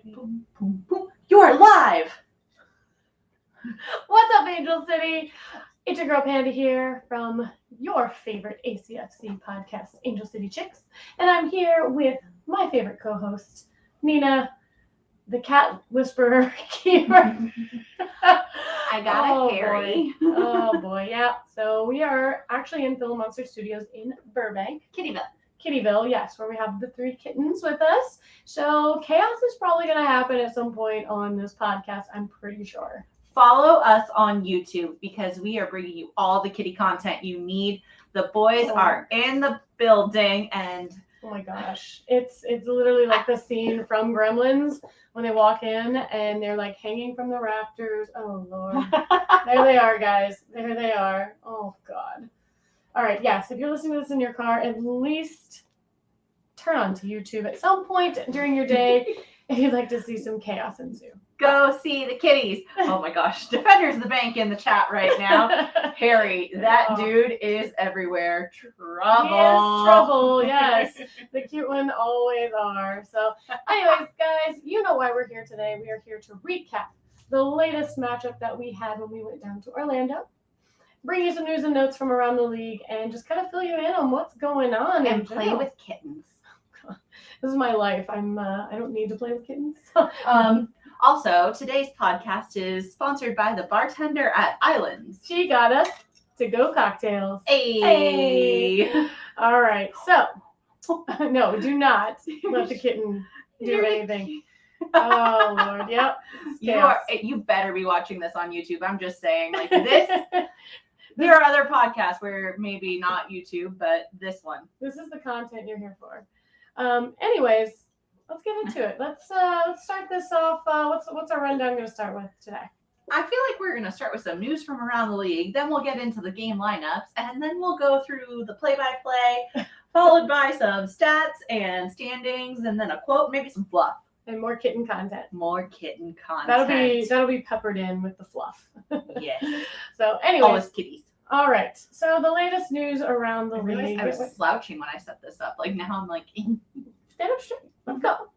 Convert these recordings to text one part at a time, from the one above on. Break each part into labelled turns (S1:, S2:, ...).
S1: Ready? Boom, boom, boom. You're live!
S2: What's up, Angel City? It's your girl Panda here from your favorite ACFC podcast, Angel City Chicks. And I'm here with my favorite co-host, Nina, the cat whisperer keeper.
S1: I got it, Harry.
S2: Oh boy, yeah. So we are actually in Phil Monster Studios in Burbank. Kittyville, yes, where we have the 3 kittens with us. So chaos is probably going to happen at some point on this podcast, I'm pretty sure.
S1: Follow us on YouTube because we are bringing you all the kitty content you need. The boys are in the building and...
S2: Oh my gosh. It's literally like the scene from Gremlins when they walk in and they're like hanging from the rafters. Oh Lord. There they are, guys. There they are. Oh God. All right, yes, if you're listening to this in your car, at least turn on to YouTube at some point during your day if you'd like to see some chaos ensue.
S1: Go see the kitties. Oh my gosh. Defenders of the Bank in the chat right now. Harry, that dude is everywhere. Trouble.
S2: He is trouble, yes. The cute ones always are. So anyways, guys, you know why we're here today. We are here to recap the latest matchup that we had when we went down to Orlando. Bring you some news and notes from around the league and just kind of fill you in on what's going on.
S1: And play with kittens.
S2: This is my life. I don't need to play with kittens.
S1: Also, today's podcast is sponsored by the bartender at Islands.
S2: She got us to-go cocktails.
S1: Hey.
S2: All right. So, no, do not let the kitten do anything. Oh Lord, yep.
S1: You better be watching this on YouTube. I'm just saying, like this. There are other podcasts where maybe not YouTube, but this one.
S2: This is the content you're here for. Anyways, let's get into it. Let's start this off. What's our rundown going to start with today?
S1: I feel like we're going to start with some news from around the league. Then we'll get into the game lineups, and then we'll go through the play-by-play, followed by some stats and standings, and then a quote, maybe some fluff.
S2: And more kitten content.
S1: That'll
S2: be peppered in with the fluff.
S1: Yes.
S2: So anyways.
S1: Always kitties.
S2: All right. So the latest news around the league.
S1: I was slouching when I set this up. Like now I'm like,
S2: stand up straight. Let's go.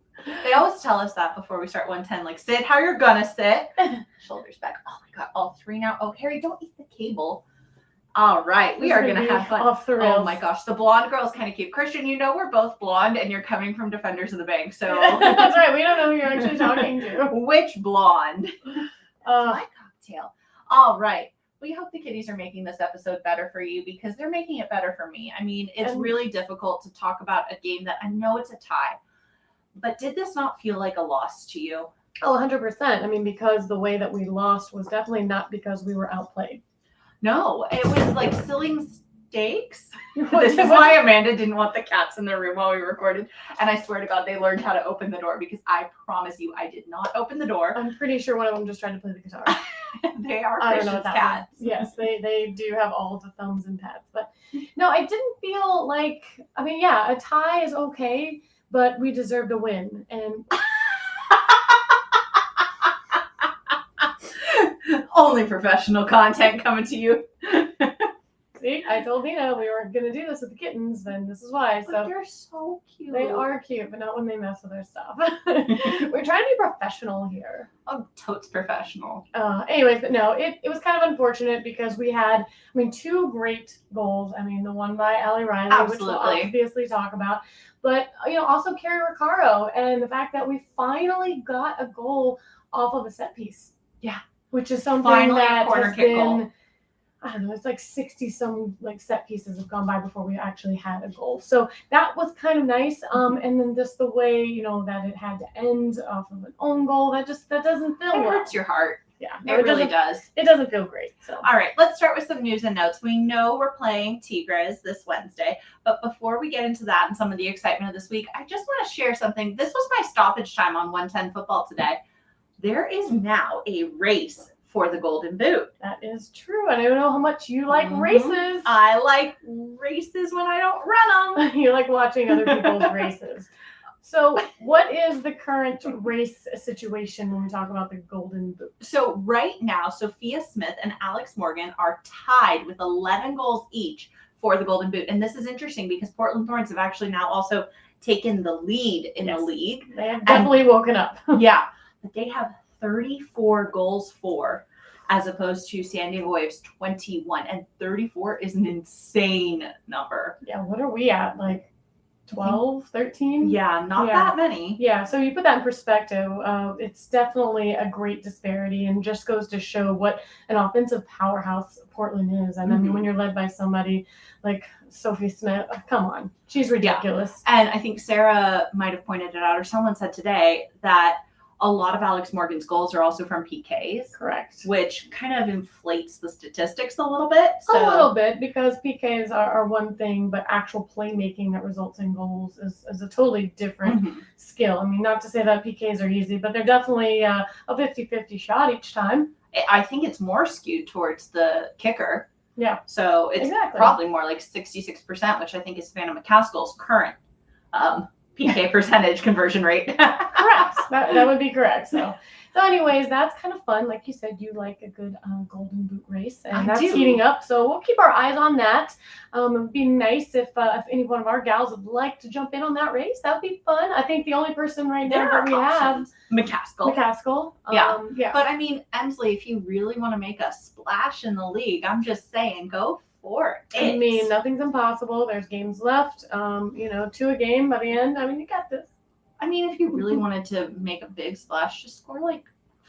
S1: They always tell us that before we start 110. Like, sit how you're gonna sit. Shoulders back. Oh my God. All 3 now. Oh, Harry, don't eat the cable. All right. We are going to have fun.
S2: Off the rails.
S1: Oh my gosh. The blonde girl is kind of cute. Christian, you know we're both blonde and you're coming from Defenders of the Bank. So
S2: that's right. We don't know who you're actually talking to.
S1: Which blonde? My cocktail. All right. We hope the kitties are making this episode better for you because they're making it better for me. I mean, it's really difficult to talk about a game that I know it's a tie, but did this not feel like a loss to you?
S2: Oh, 100%. I mean, because the way that we lost was definitely not because we were outplayed.
S1: No, it was like silly stakes. This is why Amanda didn't want the cats in the room while we recorded. And I swear to God, they learned how to open the door because I promise you, I did not open the door.
S2: I'm pretty sure one of them just tried to play the guitar.
S1: They are Christian's cats.
S2: Yes, they do have all the thumbs and pads. But no, I didn't feel like, I mean, yeah, a tie is okay, but we deserved a win. And
S1: only professional content coming to you.
S2: See, I told Nina we were going to do this with the kittens, then this is why.
S1: But they're so cute.
S2: They are cute, but not when they mess with our stuff. We're trying to be professional here.
S1: Oh, totes professional.
S2: Anyways, but no, it was kind of unfortunate because we had, 2 great goals. I mean, the one by Allie Riley,
S1: Absolutely.
S2: Which we'll obviously talk about. But, also Carrie Riccaro and the fact that we finally got a goal off of a set piece.
S1: Yeah.
S2: Which is something
S1: finally
S2: that
S1: corner
S2: has
S1: kick
S2: been,
S1: goal.
S2: I don't know, it's like 60 some like set pieces have gone by before we actually had a goal. So that was kind of nice. And then just the way, that it had to end off of an own goal, that doesn't feel
S1: It
S2: well.
S1: hurts your heart.
S2: Yeah.
S1: It really does.
S2: It doesn't feel great. So
S1: all right, let's start with some news and notes. We know we're playing Tigres this Wednesday, but before we get into that and some of the excitement of this week, I just want to share something. This was my stoppage time on 110 football today. There is now a race for the Golden Boot.
S2: That is true. And I don't know how much you like races.
S1: I like races when I don't run them.
S2: You like watching other people's races. So what is the current race situation when we talk about the Golden Boot?
S1: So right now, Sophia Smith and Alex Morgan are tied with 11 goals each for the Golden Boot. And this is interesting because Portland Thorns have actually now also taken the lead in
S2: Yes.
S1: the league.
S2: They have definitely woken up.
S1: Yeah, but they have 34 goals for, as opposed to San Diego Waves 21, and 34 is an insane number.
S2: Yeah, what are we at? Like 12, 13?
S1: Yeah, not
S2: Yeah.
S1: that many.
S2: Yeah, so you put that in perspective, it's definitely a great disparity and just goes to show what an offensive powerhouse Portland is. And I mean, when you're led by somebody like Sophie Smith, come on, she's ridiculous.
S1: And I think Sarah might have pointed it out, or someone said today, that a lot of Alex Morgan's goals are also from PKs.
S2: Correct.
S1: Which kind of inflates the statistics a little bit.
S2: A little bit, because PKs are one thing, but actual playmaking that results in goals is a totally different skill. I mean, not to say that PKs are easy, but they're definitely a 50-50 shot each time.
S1: I think it's more skewed towards the kicker.
S2: Yeah.
S1: So it's probably more like 66%, which I think is Savannah McCaskill's current PK percentage conversion rate.
S2: Correct. That would be correct. So anyways, that's kind of fun. Like you said, you like a good golden boot race, and that's heating up. So we'll keep our eyes on that. It would be nice if any one of our gals would like to jump in on that race. That would be fun. I think the only person right now that we have, McCaskill. Yeah.
S1: But I mean, Emsley, if you really want to make a splash in the league, I'm just saying, go for it.
S2: I mean, nothing's impossible. There's games left. 2 a game by the end. I mean, you got this.
S1: I mean, if you really wanted to make a big splash, just score like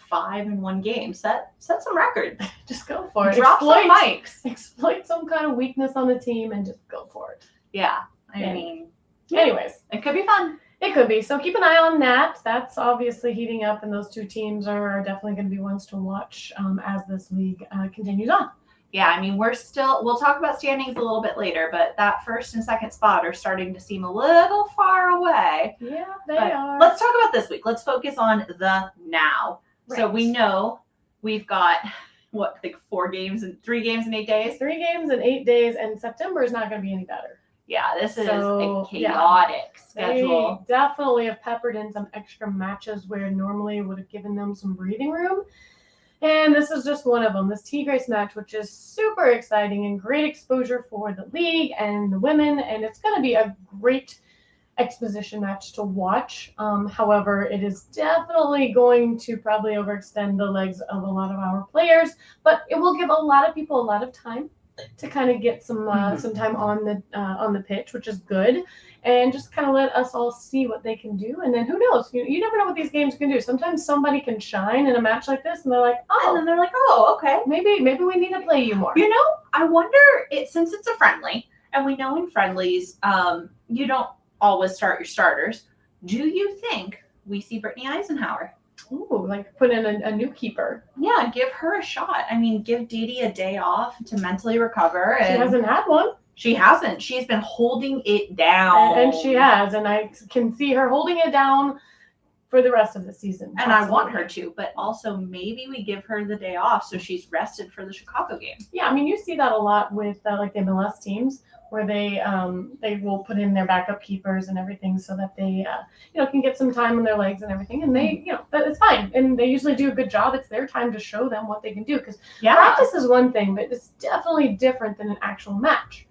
S1: 5 in one game. Set some records.
S2: Just go for it.
S1: Drop some mics.
S2: Exploit some kind of weakness on the team and just go for it.
S1: Yeah. I mean,
S2: anyways,
S1: it could be fun.
S2: It could be. So keep an eye on that. That's obviously heating up, and those 2 teams are definitely going to be ones to watch as this league continues on.
S1: Yeah, I mean, we'll talk about standings a little bit later, but that first and second spot are starting to seem a little far away.
S2: Yeah, they are.
S1: Let's talk about this week. Let's focus on the now. Right. So we know we've got, 3 games in 8 days?
S2: 3 games in 8 days, and September is not going to be any better.
S1: Yeah, this is a chaotic schedule.
S2: They definitely have peppered in some extra matches where normally would have given them some breathing room. And this is just one of them, this Tigres match, which is super exciting and great exposure for the league and the women. And it's going to be a great exposition match to watch. However, it is definitely going to probably overextend the legs of a lot of our players, but it will give a lot of people a lot of time to kind of get some time on the pitch, which is good, and just kind of let us all see what they can do. And then who knows? You never know what these games can do. Sometimes somebody can shine in a match like this, and they're like,
S1: okay,
S2: maybe we need to play you more.
S1: I wonder since it's a friendly, and we know in friendlies, you don't always start your starters. Do you think we see Brittany Eisenhower?
S2: Ooh, like put in a new keeper.
S1: Yeah, give her a shot. I mean, give Didi a day off to mentally recover.
S2: She hasn't had one.
S1: She hasn't. She's been holding it down.
S2: And she has. And I can see her holding it down for the rest of the season.
S1: And I want her to, but also maybe we give her the day off so she's rested for the Chicago game.
S2: Yeah, I mean, you see that a lot with like the MLS teams, where they will put in their backup keepers and everything so that they can get some time on their legs and everything, and they that it's fine, and they usually do a good job. It's their time to show them what they can do, because practice is one thing, but it's definitely different than an actual match.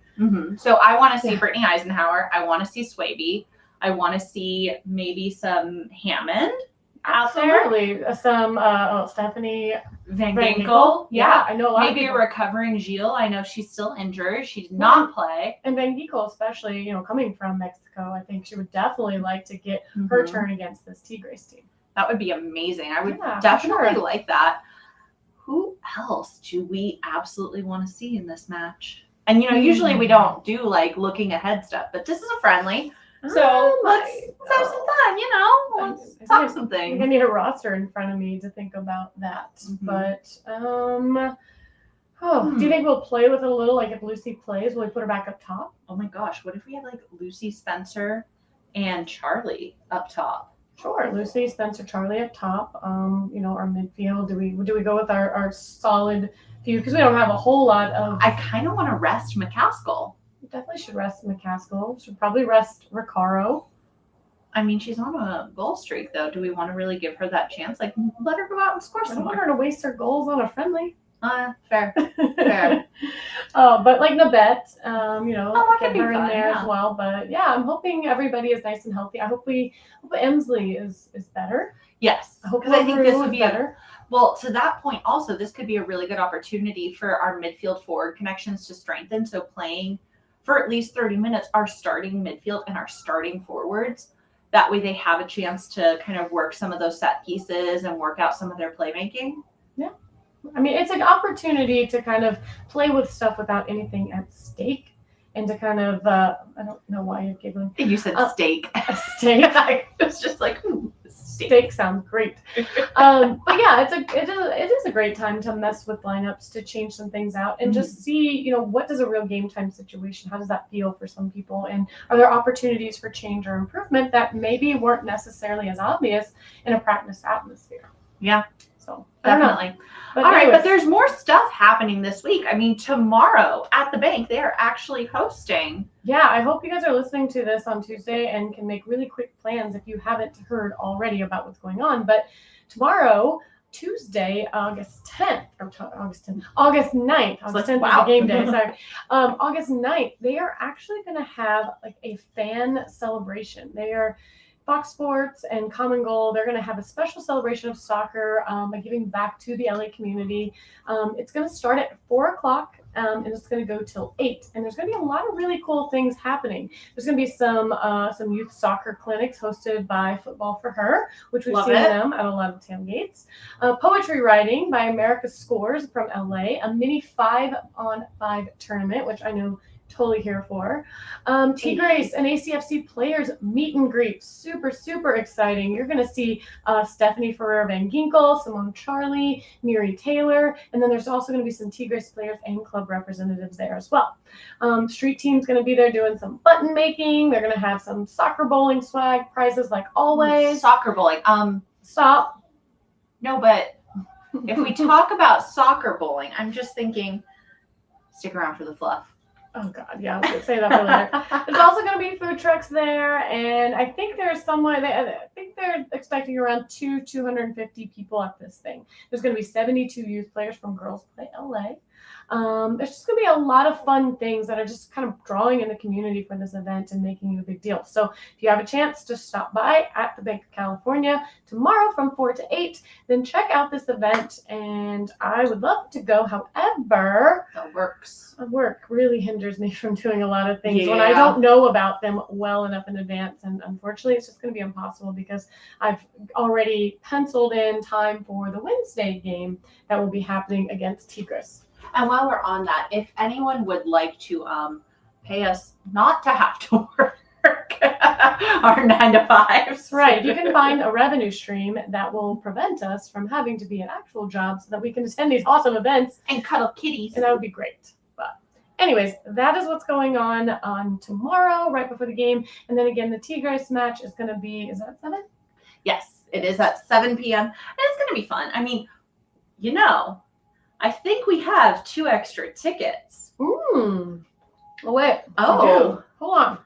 S1: So I want to see Brittany Eisenhower. I want to see Swaby. I want to see maybe some Hammond out there.
S2: Some Stephanie
S1: Van Ginkel.
S2: Yeah, I know a lot.
S1: Maybe a recovering Gilles. I know she's still injured. She did not play.
S2: And Van Ginkel, especially, coming from Mexico, I think she would definitely like to get her turn against this Tigres team.
S1: That would be amazing. I would definitely like that. Who else do we absolutely want to see in this match? And usually we don't do like looking ahead stuff, but this is a friendly. So let's have some fun, let's talk some things.
S2: I need a roster in front of me to think about that. But do you think we'll play with it a little? Like if Lucy plays, will we put her back up top?
S1: Oh my gosh, what if we had like Lucy, Spencer, and Charlie up top?
S2: Sure, Lucy, Spencer, Charlie up top. Our midfield. Do we go with our solid few? Because we don't have a whole lot of.
S1: I kind of want to rest McCaskill.
S2: Definitely should rest McCaskill. Should probably rest Recaro.
S1: I mean, she's on a goal streak, though. Do we want to really give her that chance? Like, let her go out and score some more.
S2: I don't want her to waste her goals on a friendly.
S1: Fair. Fair.
S2: But like Nabette,
S1: that
S2: get
S1: could be
S2: her in
S1: fun,
S2: there
S1: yeah.
S2: as well. But yeah, I'm hoping everybody is nice and healthy. I hope Emsley is better.
S1: Yes.
S2: I hope
S1: Because I think this
S2: LaRue
S1: would
S2: is
S1: be
S2: better.
S1: well, to that point also, this could be a really good opportunity for our midfield forward connections to strengthen. So playing for at least 30 minutes our starting midfield and our starting forwards. That way they have a chance to kind of work some of those set pieces and work out some of their playmaking.
S2: I mean, it's an opportunity to kind of play with stuff without anything at stake, and to kind of I don't know why you're giggling.
S1: You said steak.
S2: A steak.
S1: I was just like, ooh, steak.
S2: Steak sounds great. But yeah, it is a great time to mess with lineups, to change some things out, and just see, what does a real game time situation, how does that feel for some people, and are there opportunities for change or improvement that maybe weren't necessarily as obvious in a practice atmosphere.
S1: Yeah.
S2: So I don't know.
S1: Definitely. All right, but there's more stuff happening this week. I mean, tomorrow at the bank, they are actually hosting.
S2: Yeah, I hope you guys are listening to this on Tuesday and can make really quick plans if you haven't heard already about what's going on. But tomorrow, Tuesday, August 9th. August 9th is a game day, sorry. August 9th, they are actually going to have like a fan celebration. They are Fox Sports and Common Goal, they're going to have a special celebration of soccer by giving back to the LA community. It's going to start at 4 o'clock and it's going to go till 8. And there's going to be a lot of really cool things happening. There's going to be some youth soccer clinics hosted by Football for Her, which we've seen them at a lot of tailgates. Poetry writing by America Scores from LA, a mini 5-on-5 tournament, which I know totally here for. T. Grace and ACFC players meet and greet. Super, super exciting. You're going to see Stephanie Ferrer Van Ginkel, Simone Charlie, Miri Taylor, and then there's also going to be some T. Grace players and club representatives there as well. Street team's going to be there doing some button making. They're going to have some soccer bowling swag, prizes like always.
S1: Soccer bowling.
S2: Stop.
S1: No, but if we talk about soccer bowling, I'm just thinking, stick around for the fluff.
S2: Oh, God, yeah, I was going to say that for later. There's also going to be food trucks there, and I think there's I think they're expecting around 250 people at this thing. There's going to be 72 youth players from Girls Play LA. There's just going to be a lot of fun things that are just kind of drawing in the community for this event and making it a big deal. So if you have a chance to stop by at the Bank of California tomorrow from 4 to 8, then check out this event, and I would love to go. However, work really hinders me from doing a lot of things when I don't know about them well enough in advance, and unfortunately it's just going to be impossible because I've already penciled in time for the Wednesday game that will be happening against Tigres.
S1: And while we're on that, if anyone would like to pay us not to have to work our 9-to-5s.
S2: Right. You can find a revenue stream that will prevent us from having to be an actual job so that we can attend these awesome events.
S1: And cuddle kitties.
S2: And that would be great. But anyways, that is what's going on tomorrow, right before the game. And then again, the Tigres match is going to be, is that 7?
S1: Yes, it is at 7 p.m. And it's going to be fun. I mean, I think we have 2 extra tickets.
S2: Oh, wait.
S1: Oh.
S2: Hold on.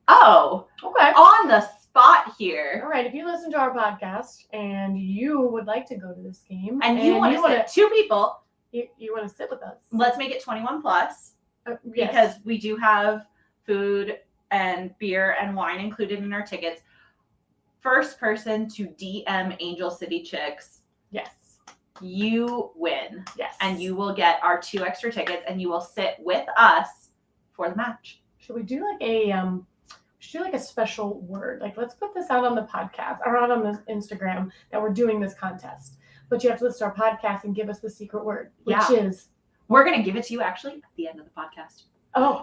S1: Oh.
S2: Okay.
S1: On the spot here.
S2: All right. If you listen to our podcast and you would like to go to this game.
S1: And you want to sit 2 people.
S2: You want to sit with us.
S1: Let's make it 21 plus.
S2: Yes.
S1: Because we do have food and beer and wine included in our tickets. First person to DM Angel City Chicks.
S2: Yes.
S1: You win.
S2: Yes.
S1: And you will get our 2 extra tickets and you will sit with us for the match.
S2: Should we do like a special word? Like, let's put this out on the podcast or out on the Instagram that we're doing this contest. But you have to listen to our podcast and give us the secret word, which is.
S1: We're going to give it to you actually at the end of the podcast.
S2: Actually,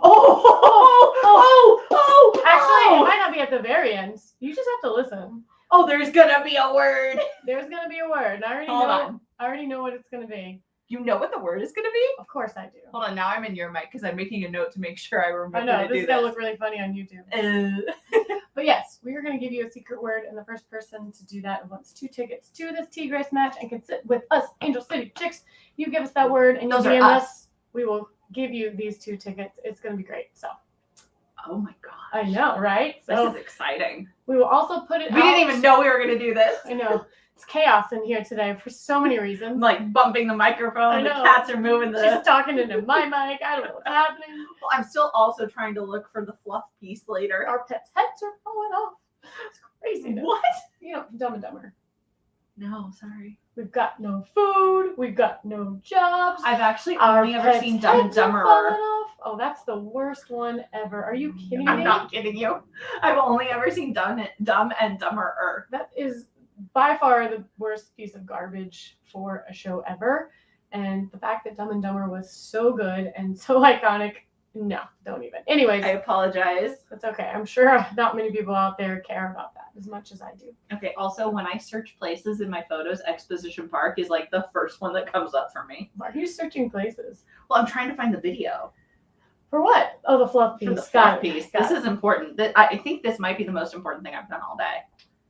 S2: it might not be at the very end. You just have to listen.
S1: Oh, there's gonna be a word.
S2: There's gonna be a word. I already know what it's gonna be.
S1: You know what the word is gonna be?
S2: Of course I do.
S1: Hold on, now I'm in your mic because I'm making a note to make sure I remember.
S2: I know this is gonna look really funny on YouTube. But yes, we are gonna give you a secret word, and the first person to do that wants 2 tickets to this Tigres match and can sit with us, Angel City Chicks. You give us that word, and
S1: those
S2: you
S1: are
S2: DM
S1: us.
S2: We will give you these 2 tickets. It's gonna be great. So.
S1: Oh my gosh.
S2: I know, right?
S1: This is exciting.
S2: We will also put it
S1: We didn't even know we were going to do this.
S2: I know. It's chaos in here today for so many reasons.
S1: I'm like bumping the microphone.
S2: I
S1: The
S2: know.
S1: cats are moving the.
S2: She's talking into my mic. I don't know what's happening.
S1: Well, I'm still also trying to look for the fluff piece later.
S2: Our pets' heads are falling off. It's craziness.
S1: What?
S2: You know, Dumb and Dumber.
S1: No, sorry.
S2: We've got no food. We've got no jobs.
S1: I've actually
S2: Our
S1: only ever
S2: pets'
S1: seen Dumb and
S2: heads are
S1: Dumberer.
S2: falling off. Oh, that's the worst one ever. Are you kidding me?
S1: I'm not kidding you. I've only ever seen Dumb and Dumberer.
S2: That is by far the worst piece of garbage for a show ever. And the fact that Dumb and Dumber was so good and so iconic, no, don't even. Anyways,
S1: I apologize.
S2: it's okay. I'm sure not many people out there care about that as much as I do.
S1: Okay, also, when I search places in my photos, Exposition Park is like the first one that comes up for me.
S2: Why are you searching places?
S1: Well, I'm trying to find the video
S2: For what? Oh, the fluff piece.
S1: for the
S2: Got
S1: fluff
S2: it.
S1: piece.
S2: Got
S1: This
S2: it.
S1: is important. I think this might be the most important thing I've done all day.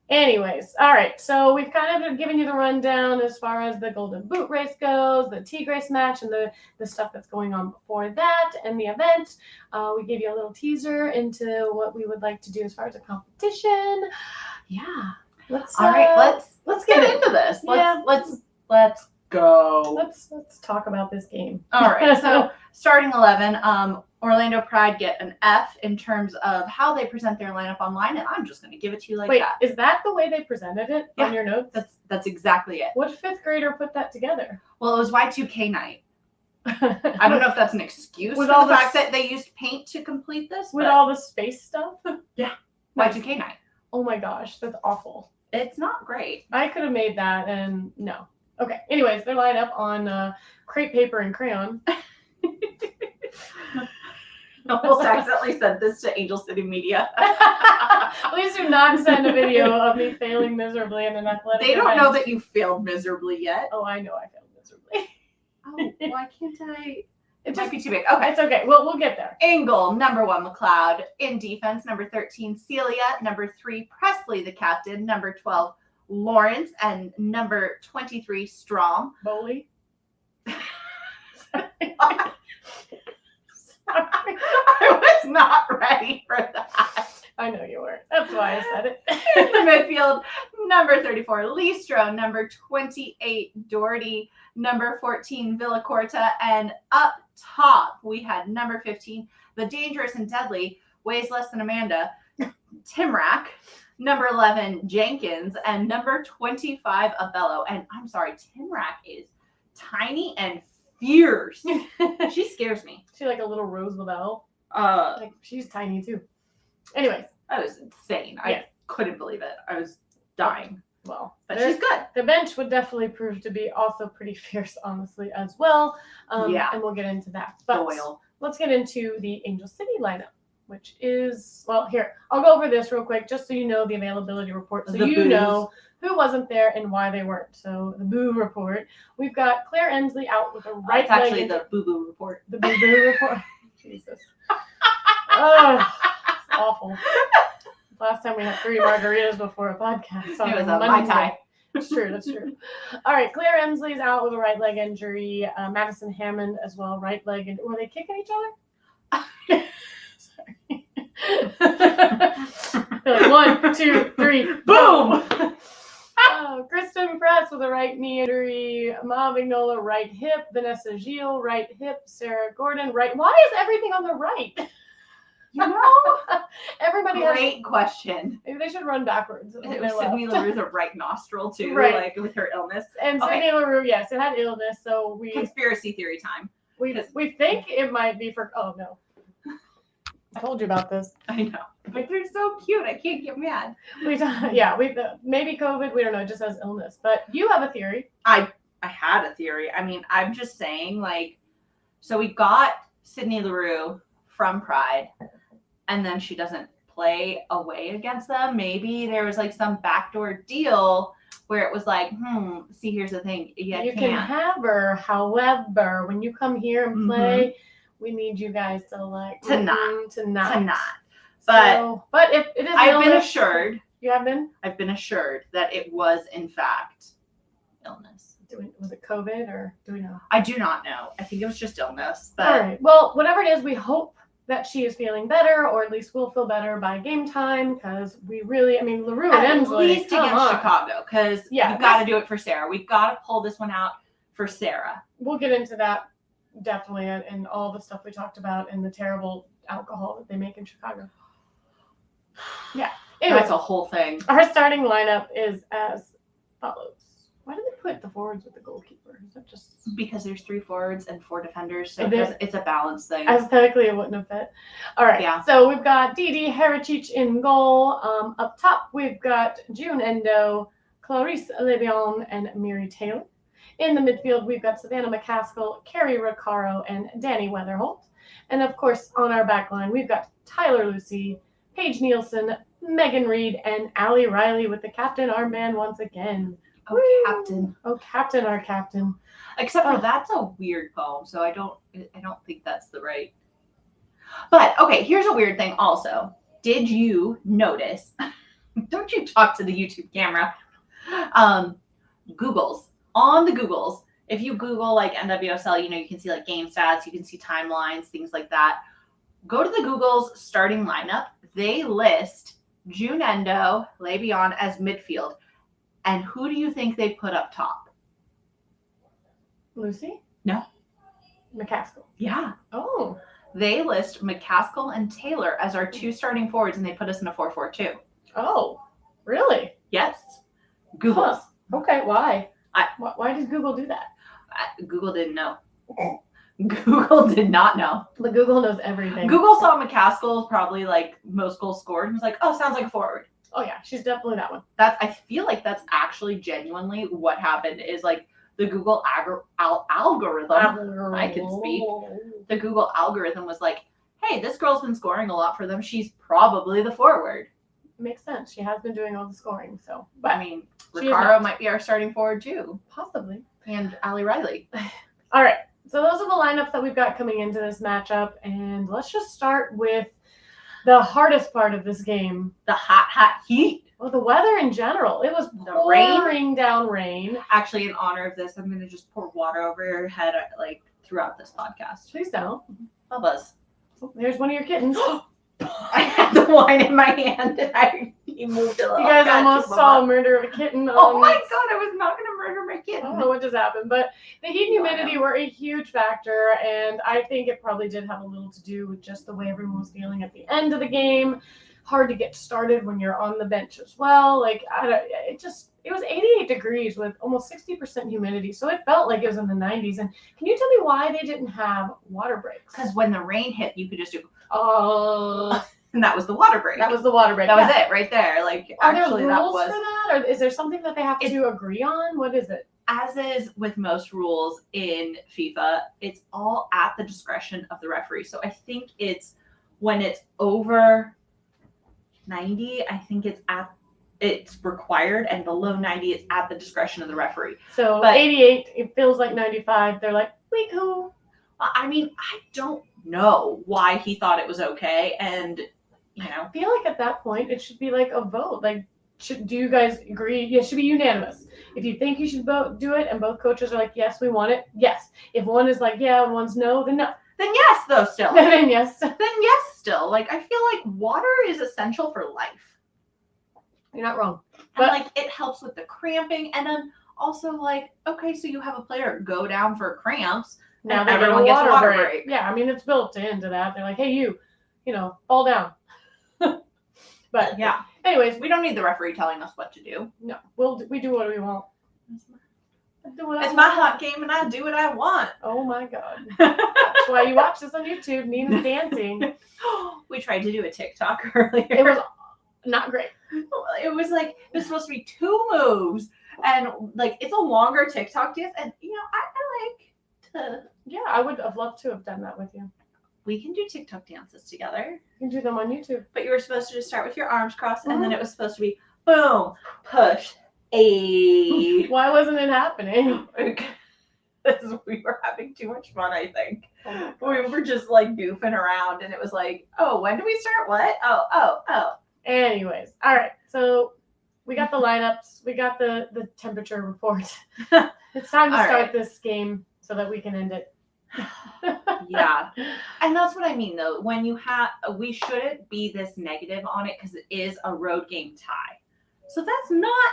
S2: Anyways, all right. So we've kind of given you the rundown as far as the Golden Boot race goes, the T-Grace match, and the stuff that's going on before that, and the event. We gave you a little teaser into what we would like to do as far as a competition. Yeah. Let's
S1: All right, let's get into this.
S2: Yeah.
S1: Let's go.
S2: let's talk about this game.
S1: All right. So starting 11, Orlando Pride get an F in terms of how they present their lineup online, and I'm just going to give it to you like
S2: Wait,
S1: that.
S2: is that the way they presented it
S1: Yeah.
S2: on your notes?
S1: That's exactly it.
S2: What fifth grader put that together?
S1: Well, it was Y2K night. I don't know if that's an excuse
S2: With
S1: for
S2: all
S1: the
S2: the
S1: fact that they used paint to complete this,
S2: With
S1: but
S2: all the space stuff?
S1: Y2K night.
S2: Oh my gosh, that's awful.
S1: It's not great.
S2: I could have made that, and no. Okay. Anyways, they're lined up on crepe paper and crayon.
S1: I almost accidentally sent this to Angel City Media.
S2: Please do not send a video of me failing miserably in an athletic
S1: They don't
S2: event.
S1: know that you failed miserably yet.
S2: Oh, I know I failed miserably.
S1: Oh, why can't I? It
S2: It
S1: might
S2: just,
S1: be too big. Okay.
S2: it's okay. We'll get there.
S1: In goal, number 1, McLeod. In defense, number 13, Celia. Number 3, Presley, the captain. Number 12, Lawrence. And number 23, Strom.
S2: Bowley.
S1: I was not ready for that.
S2: I know you weren't. That's why I said it.
S1: In the midfield, number 34, Listro. Number 28, Doherty. Number 14, Villacorta. And up top, we had number 15, the dangerous and deadly, weighs less than Amanda, Timrack. Number 11, Jenkins. And number 25, Abello. And I'm sorry, Timrack is tiny and fierce. She scares me.
S2: She's like a little Rose Lavelle.
S1: Uh,
S2: Like, she's tiny too. Anyways,
S1: that was insane.
S2: Yeah.
S1: I couldn't believe it. I was dying.
S2: well,
S1: But
S2: there's-
S1: she's good.
S2: the bench would definitely prove to be also pretty fierce, honestly, as well.
S1: Yeah.
S2: And we'll get into that. But
S1: Doyle.
S2: let's get into the Angel City lineup, which is, well, here, I'll go over this real quick just so you know the availability report. So
S1: The
S2: you
S1: boos.
S2: know who wasn't there and why they weren't. So the boo report. We've got Claire Ensley out with a right
S1: It's actually
S2: leg.
S1: the boo-boo report.
S2: The boo boo report. Jesus. Oh, it's awful. Last time we had 3 margaritas before a podcast. On
S1: It was
S2: a
S1: a Mai
S2: Monday.
S1: Tai.
S2: That's true. That's true. All right. Claire Ensley's out with a right leg injury. Madison Hammond as well, right leg. And were they kicking each other? Sorry. 1, 2, 3, boom! Oh, Kristen Press with a right knee injury. Ma Vignola, right hip. Vanessa Gilles, right hip. Sarah Gordon, right. Why is everything on the right?
S1: You know,
S2: Everybody has.
S1: great question.
S2: Maybe they should run backwards. when
S1: It
S2: they're
S1: was Sydney
S2: left.
S1: LaRue's a right nostril too,
S2: Right.
S1: like with her illness.
S2: And
S1: Okay.
S2: Sydney LaRue, yes, it had illness, so we
S1: Conspiracy theory time.
S2: think it might be for. Oh no, I told you about this.
S1: I know, but they're so cute. I can't get mad.
S2: We maybe COVID. We don't know. It just has illness. But you have a theory.
S1: I had a theory. I mean, I'm just saying, like, so we got Sydney LaRue from Pride, and then she doesn't play away against them. Maybe there was like some backdoor deal where it was like, see, here's the thing. Yeah,
S2: You can have her. However, when you come here and play, we need you guys to like
S1: To not.
S2: to not.
S1: But
S2: But if it is,
S1: I've been
S2: illness-
S1: assured.
S2: You have been.
S1: I've been assured that it was in fact illness.
S2: Was it COVID or do we know?
S1: I do not know. I think it was just illness.
S2: All
S1: But
S2: right. Well, whatever it is, we hope that she is feeling better, or at least will feel better by game time, because we really, I mean, LaRue and
S1: At
S2: Emsley,
S1: least
S2: come
S1: against
S2: on.
S1: Chicago, because
S2: Yeah,
S1: we've got to do it for Sarah. We've got to pull this one out for Sarah.
S2: We'll get into that definitely, and all the stuff we talked about and the terrible alcohol that they make in Chicago. Yeah. Anyway,
S1: That's a whole thing.
S2: our starting lineup is as follows. Why did they put the forwards with the goalkeeper? Is that just
S1: Because there's 3 forwards and 4 defenders, so
S2: It is.
S1: it's a balance thing.
S2: aesthetically it wouldn't have fit? All right.
S1: Yeah.
S2: So we've got Didi Hericic in goal. Up top we've got June Endo, Clarice Lebion, and Miri Taylor. In the midfield we've got Savannah McCaskill, Carrie Recaro, and Danny Weatherholt. And of course on our back line we've got Tyler Lucy, Paige Nielsen, Megan Reed, and Allie Riley with the captain armband once again.
S1: Oh,
S2: Woo!
S1: Captain.
S2: Oh, captain, our captain.
S1: Except for that's a weird poem, so I don't think that's the right. But okay, here's a weird thing also. Did you notice? Don't you talk to the YouTube camera? Googles. On the Googles, if you Google like NWSL, you can see like game stats, you can see timelines, things like that. Go to the Google's starting lineup. They list June Endo, Lebion as midfield. And who do you think they put up top?
S2: Lucy?
S1: No.
S2: McCaskill.
S1: Yeah.
S2: Oh.
S1: They list McCaskill and Taylor as our 2 starting forwards, and they put us in a 4-4-2.
S2: Oh. Really?
S1: Yes. Google's.
S2: Huh. Okay. Why? Why did Google do that?
S1: Google didn't know. Google did not know.
S2: But Google knows everything.
S1: Google saw McCaskill probably like most goals scored and was like, oh, sounds like a forward.
S2: Oh yeah, she's definitely that one.
S1: I feel like that's actually genuinely what happened is like the Google algorithm. I can speak. The Google algorithm was like, hey, this girl's been scoring a lot for them. She's probably the forward.
S2: Makes sense. She has been doing all the scoring, so.
S1: But I mean,
S2: She is
S1: Recaro
S2: not.
S1: might be our starting forward too.
S2: Possibly.
S1: And Allie Riley.
S2: All right. So those are the lineups that we've got coming into this matchup, and let's just start with the hardest part of this game.
S1: The hot heat.
S2: Well, the weather in general. It was
S1: The rain?
S2: pouring down rain.
S1: Actually, in honor of this, I'm going to just pour water over your head like throughout this podcast.
S2: Please don't.
S1: I'll buzz.
S2: There's one of your kittens.
S1: I had the wine in my hand and he moved a little.
S2: You guys
S1: Gotcha,
S2: almost
S1: Mama.
S2: saw a murder of a kitten.
S1: Oh my
S2: this-
S1: god, I was not going to murder my
S2: I
S1: kitten.
S2: don't know what just happened, but the heat and humidity were a huge factor, and I think it probably did have a little to do with just the way everyone was feeling at the end of the game. Hard to get started when you're on the bench as well. Like, it was 88 degrees with almost 60% humidity, so it felt like it was in the 90s. And can you tell me why they didn't have water breaks?
S1: Because when the rain hit, you could just do,
S2: Oh,
S1: and that was the water break.
S2: that was the water break.
S1: That was
S2: Yeah.
S1: it right there. Like,
S2: Are
S1: actually,
S2: there
S1: that
S2: rules
S1: was.
S2: for that, or is there something that they have to agree on? What is it?
S1: As is with most rules in FIFA, it's all at the discretion of the referee. So I think it's when it's over 90, I think it's required, and below 90, it's at the discretion of the referee.
S2: So
S1: But-
S2: 88, it feels like 95. They're like, we cool.
S1: I mean, I don't know why he thought it was okay, and
S2: I feel like at that point it should be like a vote. Like, do you guys agree? It should be unanimous. If you think you should do it, and both coaches are like, yes, we want it, yes. If one is like, yeah, and one's no, then no.
S1: then yes, though still.
S2: Then yes.
S1: Then yes, still. Like, I feel like water is essential for life.
S2: You're not wrong.
S1: And
S2: But-
S1: like it helps with the cramping, and then also like, okay, so you have a player go down for cramps.
S2: Now
S1: And
S2: they get
S1: everyone gets a water break.
S2: Yeah, I mean, it's built into that. They're like, hey, you fall down. But
S1: Yeah,
S2: anyways,
S1: we don't need the referee telling us what to do.
S2: no, we do what we want. Do what I
S1: It's my
S2: want.
S1: hot game, and I do what I want.
S2: Oh my god. That's why you watch this on YouTube. Nina's dancing.
S1: We tried to do a TikTok earlier.
S2: It was not great.
S1: It was like it was supposed to be 2 moves, and like it's a longer TikTok dance, and I like to.
S2: Yeah, I would have loved to have done that with you.
S1: We can do TikTok dances together,
S2: You can do them on YouTube.
S1: but you were supposed to just start with your arms crossed, and then it was supposed to be boom, push, a.
S2: Why wasn't it happening?
S1: Because we were having too much fun, I think.
S2: Oh,
S1: We were just like goofing around, and it was like, oh, when do we start what? Oh.
S2: Anyways, all right. So we got the lineups. We got the temperature report. It's time to
S1: All
S2: start
S1: right.
S2: this game so that we can end it.
S1: Yeah. And that's what I mean, though. When you have, we shouldn't be this negative on it because it is a road game tie. So that's not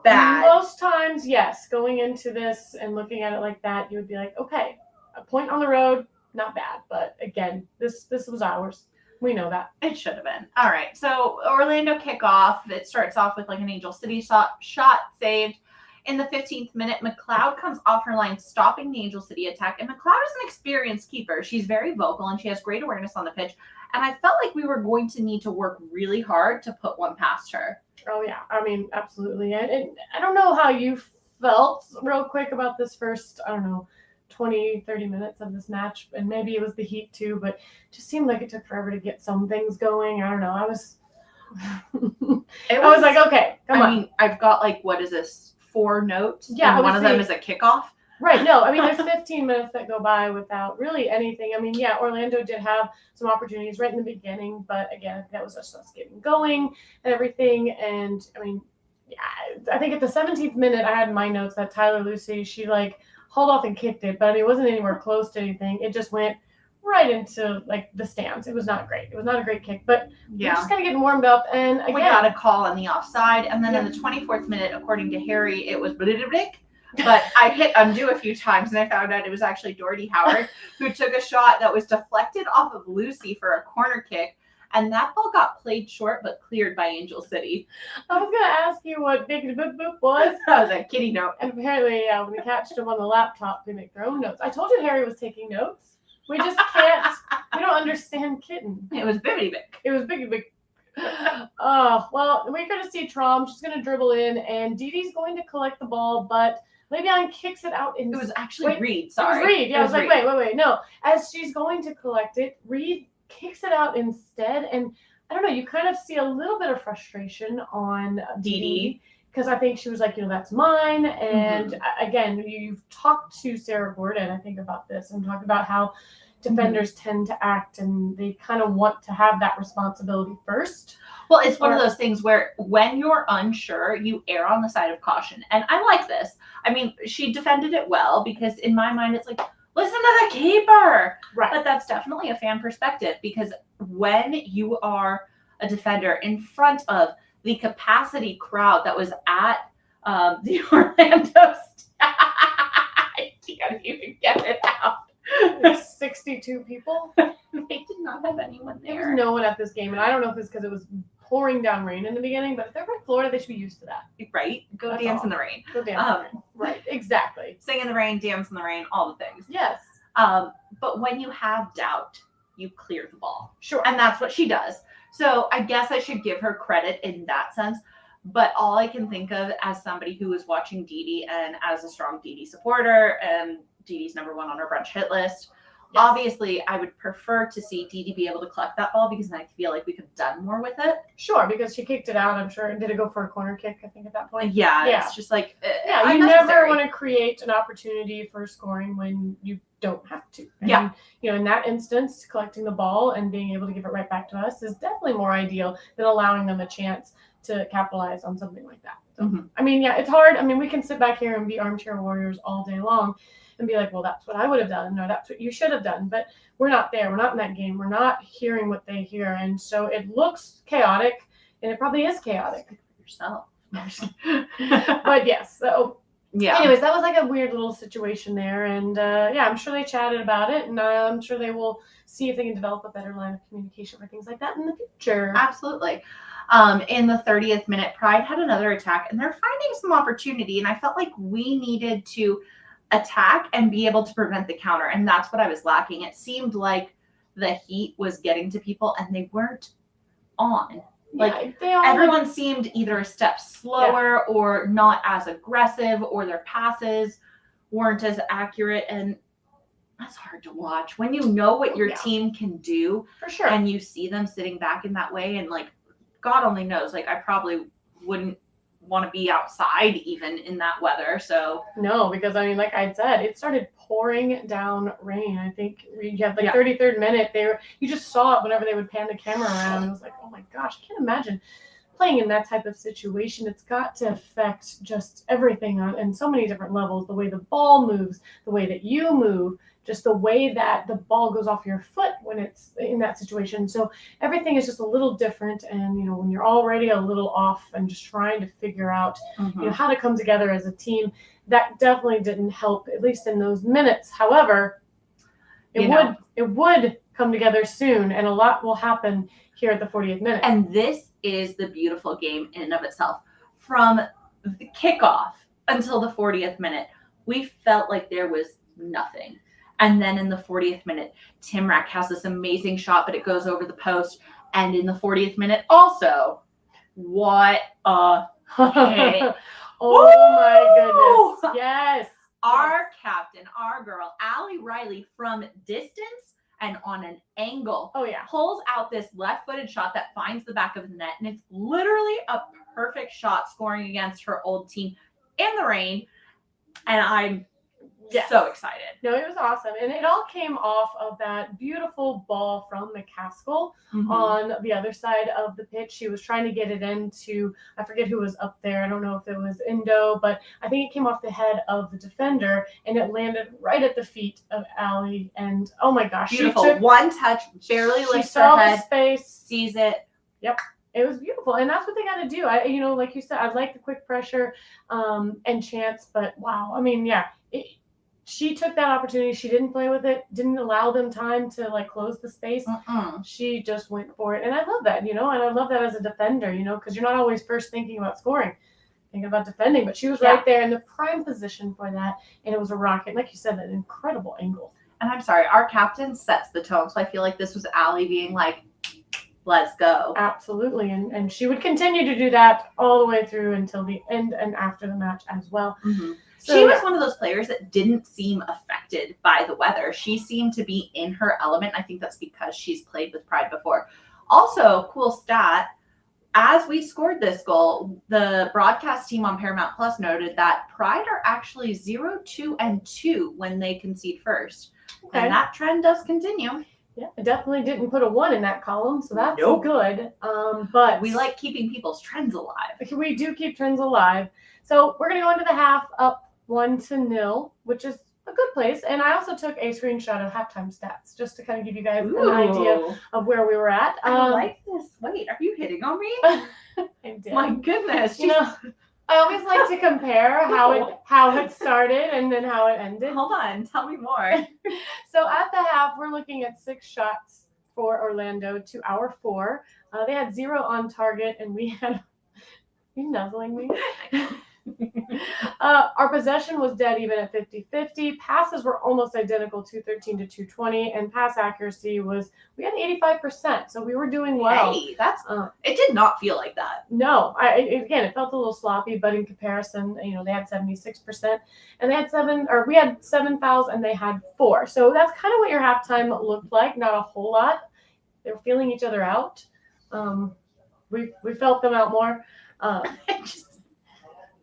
S1: bad.
S2: Most times, yes, going into this and looking at it like that, you would be like, okay, a point on the road, not bad. But again, this was ours. We know that.
S1: It should have been. All right. So Orlando kickoff. It starts off with like an Angel City shot saved. In the 15th minute, McLeod comes off her line, stopping the Angel City attack. And McLeod is an experienced keeper. She's very vocal and she has great awareness on the pitch. And I felt like we were going to need to work really hard to put one past her.
S2: Oh, yeah. I mean, absolutely. And I don't know how you felt real quick about this first, 20, 30 minutes of this match. And maybe it was the heat too, but it just seemed like it took forever to get some things going. I don't know. I was like, okay, come on.
S1: I mean, I've got like, what is this? 4 notes?
S2: Yeah.
S1: And one of them is a kickoff.
S2: Right. No, I mean, there's 15 minutes that go by without really anything. I mean, yeah, Orlando did have some opportunities right in the beginning, but again, that was just us getting going and everything. And I mean, yeah, I think at the 17th minute, I had in my notes that Tyler Lucy, she like hauled off and kicked it, but it wasn't anywhere close to anything. It just went right into like the stands. It was not great. It was not a great kick, but we're just kind of getting warmed up. And again,
S1: we got a call on the offside. And then in the 24th minute, according to Harry, it was but I hit undo a few times and I found out it was actually Doherty Howard who took a shot that was deflected off of Lucy for a corner kick. And that ball got played short but cleared by Angel City.
S2: I was going to ask you what Big Boop Boop was.
S1: That was a kitty note.
S2: And apparently, when we catched them on the laptop, they make their own notes. I told you Harry was taking notes. We just can't, we don't understand kitten.
S1: It was Bibbidi Big.
S2: It was Big. Well, we're going to see Trom. She's going to dribble in, and Dee Dee's going to collect the ball, but Le'Veon kicks it out.
S1: It was actually Reed. Sorry.
S2: It was Reed. Yeah, I was like, wait. No. As she's going to collect it, Reed kicks it out instead. And I don't know, you kind of see a little bit of frustration on Dee Dee because I think she was like, that's mine. And again, you've talked to Sarah Gordon, I think, about this and talked about how defenders tend to act and they kind of want to have that responsibility first.
S1: Well, it's one of those things where when you're unsure, you err on the side of caution. And I like this. I mean, she defended it well because in my mind, it's like, listen to the keeper.
S2: Right.
S1: But that's definitely a fan perspective because when you are a defender in front of the capacity crowd that was at the Orlando I can't even get it out.
S2: 62 people.
S1: They did not have anyone there.
S2: There was no one at this game. And I don't know if it's because it was pouring down rain in the beginning, but if they're from Florida, they should be used to that.
S1: Right? Go
S2: That's
S1: dance
S2: all.
S1: in the rain.
S2: Go dance in the rain. Right, exactly.
S1: Sing in the rain, dance in the rain, all the things.
S2: Yes.
S1: But when you have doubt, you clear the ball.
S2: Sure.
S1: And that's what she does. So I guess I should give her credit in that sense. But all I can think of as somebody who is watching Dee Dee and as a strong Dee Dee supporter, and Dee Dee's number 1 on our brunch hit list, yes. Obviously I would prefer to see Dee Dee be able to collect that ball because then I feel like we could have done more with it.
S2: Sure, because she kicked it out, I'm sure. Did it go for a corner kick, I think, at that point?
S1: Yeah. It's just like,
S2: yeah, you never want to create an opportunity for scoring when you don't have to. And, in that instance, collecting the ball and being able to give it right back to us is definitely more ideal than allowing them a chance to capitalize on something like that. So, I mean, yeah, it's hard. I mean, we can sit back here and be armchair warriors all day long and be like, well, that's what I would have done, or that's what you should have done. But we're not there. We're not in that game. We're not hearing what they hear. And so it looks chaotic, and it probably is chaotic.
S1: Yourself.
S2: But yes, so anyways, that was like a weird little situation there. And I'm sure they chatted about it, and I'm sure they will see if they can develop a better line of communication for things like that in the future.
S1: Absolutely. In the 30th minute, Pride had another attack, and they're finding some opportunity. And I felt like we needed to attack and be able to prevent the counter. And that's what I was lacking. It seemed like the heat was getting to people and they weren't on. Like everyone seemed either a step slower or not as aggressive, or their passes weren't as accurate. And that's hard to watch when you know what your team can do.
S2: For sure.
S1: And you see them sitting back in that way. And like, God only knows, like I probably wouldn't want to be outside even in that weather. So
S2: no, because I mean, like I said, it started pouring down rain. I think we had like 33rd minute. You just saw it whenever they would pan the camera around. It was like, oh my gosh, I can't imagine playing in that type of situation, it's got to affect just everything on so many different levels. The way the ball moves, the way that you move, just the way that the ball goes off your foot when it's in that situation. So everything is just a little different. And, when you're already a little off and just trying to figure out, how to come together as a team, that definitely didn't help, at least in those minutes. However, it would come together soon, and a lot will happen here at the 40th minute.
S1: And this is the beautiful game in and of itself. From the kickoff until the 40th minute, we felt like there was nothing. And then in the 40th minute, Timrak has this amazing shot, but it goes over the post. And in the 40th minute also, what a hit.
S2: Oh my goodness. Yes.
S1: Our captain, our girl, Allie Riley, from distance and on an angle, pulls out this left-footed shot that finds the back of the net. And it's literally a perfect shot scoring against her old team in the rain. And I'm so excited.
S2: No, it was awesome. And it all came off of that beautiful ball from McCaskill on the other side of the pitch. She was trying to get it into, I forget who was up there. I don't know if it was Indo, but I think it came off the head of the defender and it landed right at the feet of Allie. And oh my gosh.
S1: Beautiful. One touch, barely lifts her head, space, sees it.
S2: Yep. It was beautiful. And that's what they got to do. Like you said, I like the quick pressure and chance, but wow. I mean, she took that opportunity. She didn't play with it, didn't allow them time to close the space. She just went for it. And I love that, and I love that as a defender, because you're not always first thinking about scoring, thinking about defending, but she was right there in the prime position for that. And it was a rocket. Like you said, an incredible angle.
S1: And I'm sorry, our captain sets the tone. So I feel like this was Allie being like, let's go.
S2: Absolutely. And she would continue to do that all the way through until the end and after the match as well.
S1: So, she was one of those players that didn't seem affected by the weather. She seemed to be in her element. I think that's because she's played with Pride before. Also, cool stat, as we scored this goal, the broadcast team on Paramount Plus noted that Pride are actually 0-2-2 when they concede first. Okay. And that trend does continue.
S2: Yeah, I definitely didn't put a 1 in that column, so that's good. But
S1: we like keeping people's trends alive.
S2: We do keep trends alive. So we're going to go into the half up 1-0, which is a good place. And I also took a screenshot of halftime stats just to kind of give you guys an idea of where we were at.
S1: I like this. Wait, are you hitting on me?
S2: I did.
S1: My goodness.
S2: I always like to compare how it started and then how it ended.
S1: Hold on, tell me more.
S2: So at the half, we're looking at 6 shots for Orlando to our 4. They had 0 on target, and we had. Are you nuzzling me? Our possession was dead even at 50-50. Passes were almost identical, 213 to 220, and pass accuracy we had 85%, so we were doing well.
S1: Hey, that's it did not feel like that.
S2: No, it felt a little sloppy, but in comparison, they had 76%, and we had 7 fouls, and they had 4. So that's kind of what your halftime looked like. Not a whole lot. They were feeling each other out. We felt them out more.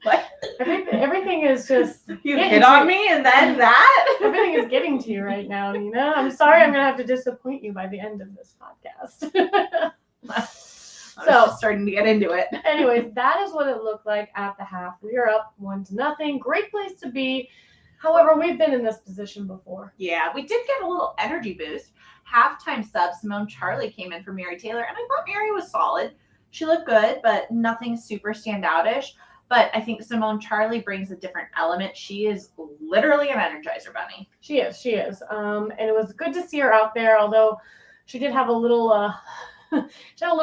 S1: What?
S2: Everything is just
S1: you hit on me and then that?
S2: Everything is getting to you right now, Nina. I'm sorry I'm going to have to disappoint you by the end of this podcast.
S1: I was just starting to get into it.
S2: Anyways, that is what it looked like at the half. We are up 1-0. Great place to be. However, we've been in this position before.
S1: Yeah, we did get a little energy boost. Halftime sub, Simone Charlie came in for Mary Taylor, and I thought Mary was solid. She looked good, but nothing super standoutish. But I think Simone Charlie brings a different element. She is literally an Energizer bunny.
S2: She is. And it was good to see her out there, although she did have a little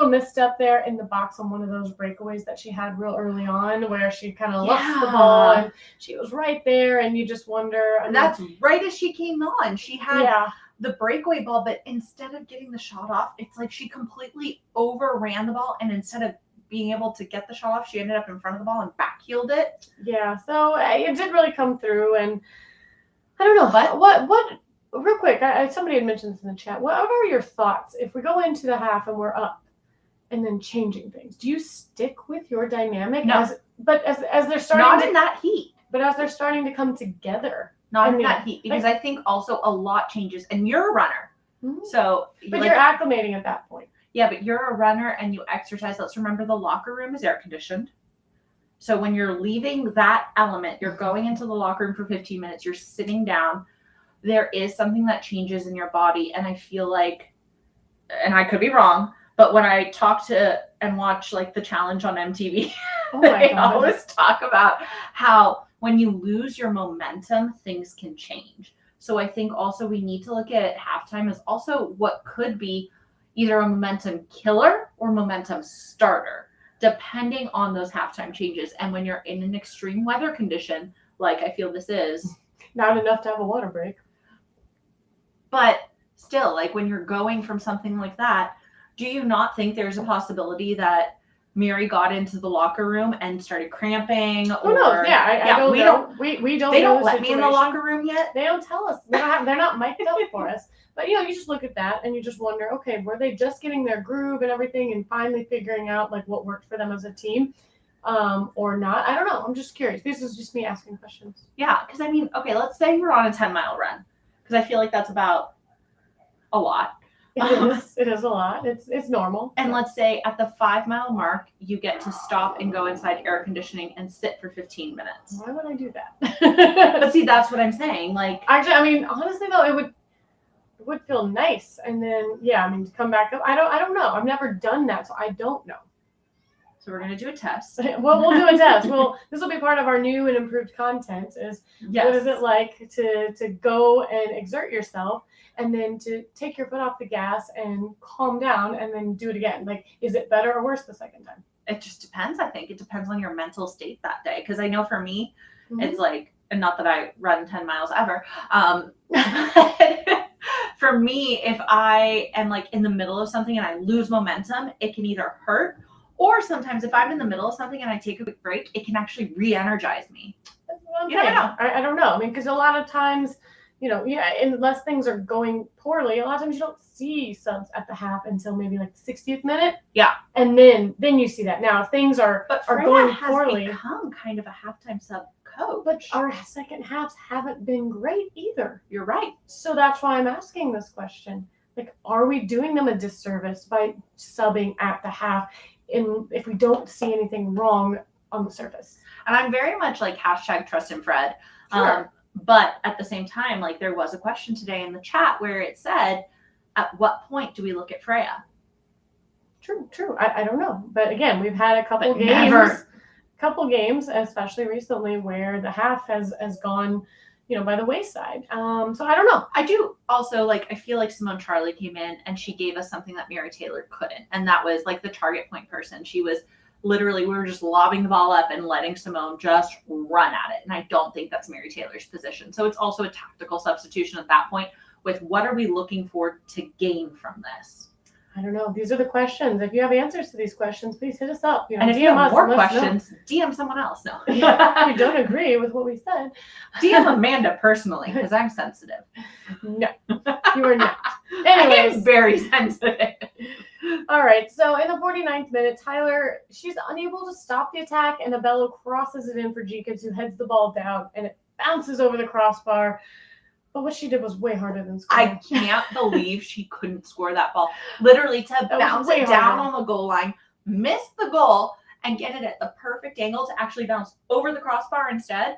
S2: misstep there in the box on one of those breakaways that she had real early on, where she kind of lost the ball, and she was right there, and you just wonder.
S1: And that's right as she came on. She had the breakaway ball, but instead of getting the shot off, it's like she completely overran the ball, and instead of being able to get the shot off, she ended up in front of the ball and backheeled it.
S2: Yeah, so it did really come through, and I don't know, but what real quick, somebody had mentioned this in the chat. What are your thoughts if we go into the half and we're up and then changing things? Do you stick with your dynamic?
S1: No.
S2: As they're starting
S1: not in that heat.
S2: But as they're starting to come together.
S1: Not in that heat, because I think also a lot changes, and you're a runner.
S2: Mm-hmm.
S1: So
S2: but you're acclimating at that point.
S1: Yeah, but you're a runner and you exercise. Let's remember the locker room is air conditioned. So when you're leaving that element, you're going into the locker room for 15 minutes, you're sitting down, there is something that changes in your body. And I feel like, and I could be wrong, but when I talk to and watch like the challenge on MTV, they always talk about how when you lose your momentum, things can change. So I think also we need to look at halftime as also what could be either a momentum killer or momentum starter, depending on those halftime changes. And when you're in an extreme weather condition, like I feel this is.
S2: Not enough to have a water break.
S1: But still, like when you're going from something like that, do you not think there's a possibility that Mary got into the locker room and started cramping?
S2: I don't know. We don't.
S1: They don't let me in the locker room yet.
S2: They don't tell us. They're not mic'd up for us. But you just look at that and you just wonder, okay, were they just getting their groove and everything and finally figuring out like what worked for them as a team, or not? I don't know. I'm just curious. This is just me asking questions.
S1: Yeah, because I mean, okay, let's say we're on a 10-mile run, because I feel like that's about a lot.
S2: It is a lot. It's normal.
S1: And let's say at the 5-mile mark, you get to stop and go inside air conditioning and sit for 15 minutes.
S2: Why would I do that?
S1: But see, that's what I'm saying. Like,
S2: actually, I mean, honestly though, it would feel nice. And then, to come back up. I don't know. I've never done that, so I don't know.
S1: So we're going to do a test.
S2: Well, we'll do a test. This will be part of our new and improved content is what is it like to go and exert yourself and then to take your foot off the gas and calm down and then do it again. Like, is it better or worse the second time?
S1: It just depends. I think it depends on your mental state that day. Because I know for me, it's like, and not that I run 10 miles ever. For me, if I am like in the middle of something and I lose momentum, it can either hurt, or sometimes if I'm in the middle of something and I take a quick break, it can actually re-energize me.
S2: You never know. I don't know. I mean, because a lot of times, unless things are going poorly, a lot of times you don't see subs at the half until maybe like the 60th minute.
S1: Yeah.
S2: And then you see that. Now, if things are going poorly,
S1: has become kind of a halftime sub coach.
S2: But our second halves haven't been great either.
S1: You're right.
S2: So that's why I'm asking this question. Like, are we doing them a disservice by subbing at the half if we don't see anything wrong on the surface?
S1: And I'm very much like #trust in Fred.
S2: Sure.
S1: But at the same time, like there was a question today in the chat where it said, at what point do we look at Freya?
S2: True. I don't know. But again, we've had a couple games, especially recently, where the half has gone, by the wayside. So I don't know.
S1: I do also I feel like Simone Charlie came in and she gave us something that Mary Taylor couldn't. And that was like the target point person. She was literally, we were just lobbing the ball up and letting Simone just run at it. And I don't think that's Mary Taylor's position. So it's also a tactical substitution at that point with what are we looking for to gain from this?
S2: I don't know. These are the questions. If you have answers to these questions, please hit us up.
S1: And if you have more questions, DM someone else. No.
S2: If you don't agree with what we said,
S1: DM Amanda personally, because I'm sensitive.
S2: No, you are not. Anyways,
S1: I'm very sensitive.
S2: All right. So in the 49th minute, Tyler, she's unable to stop the attack, and Abello crosses it in for G-Kids, who heads the ball down, and it bounces over the crossbar. But what she did was way harder than scoring.
S1: I can't believe she couldn't score that ball. Literally to bounce it down on the goal line, miss the goal, and get it at the perfect angle to actually bounce over the crossbar instead.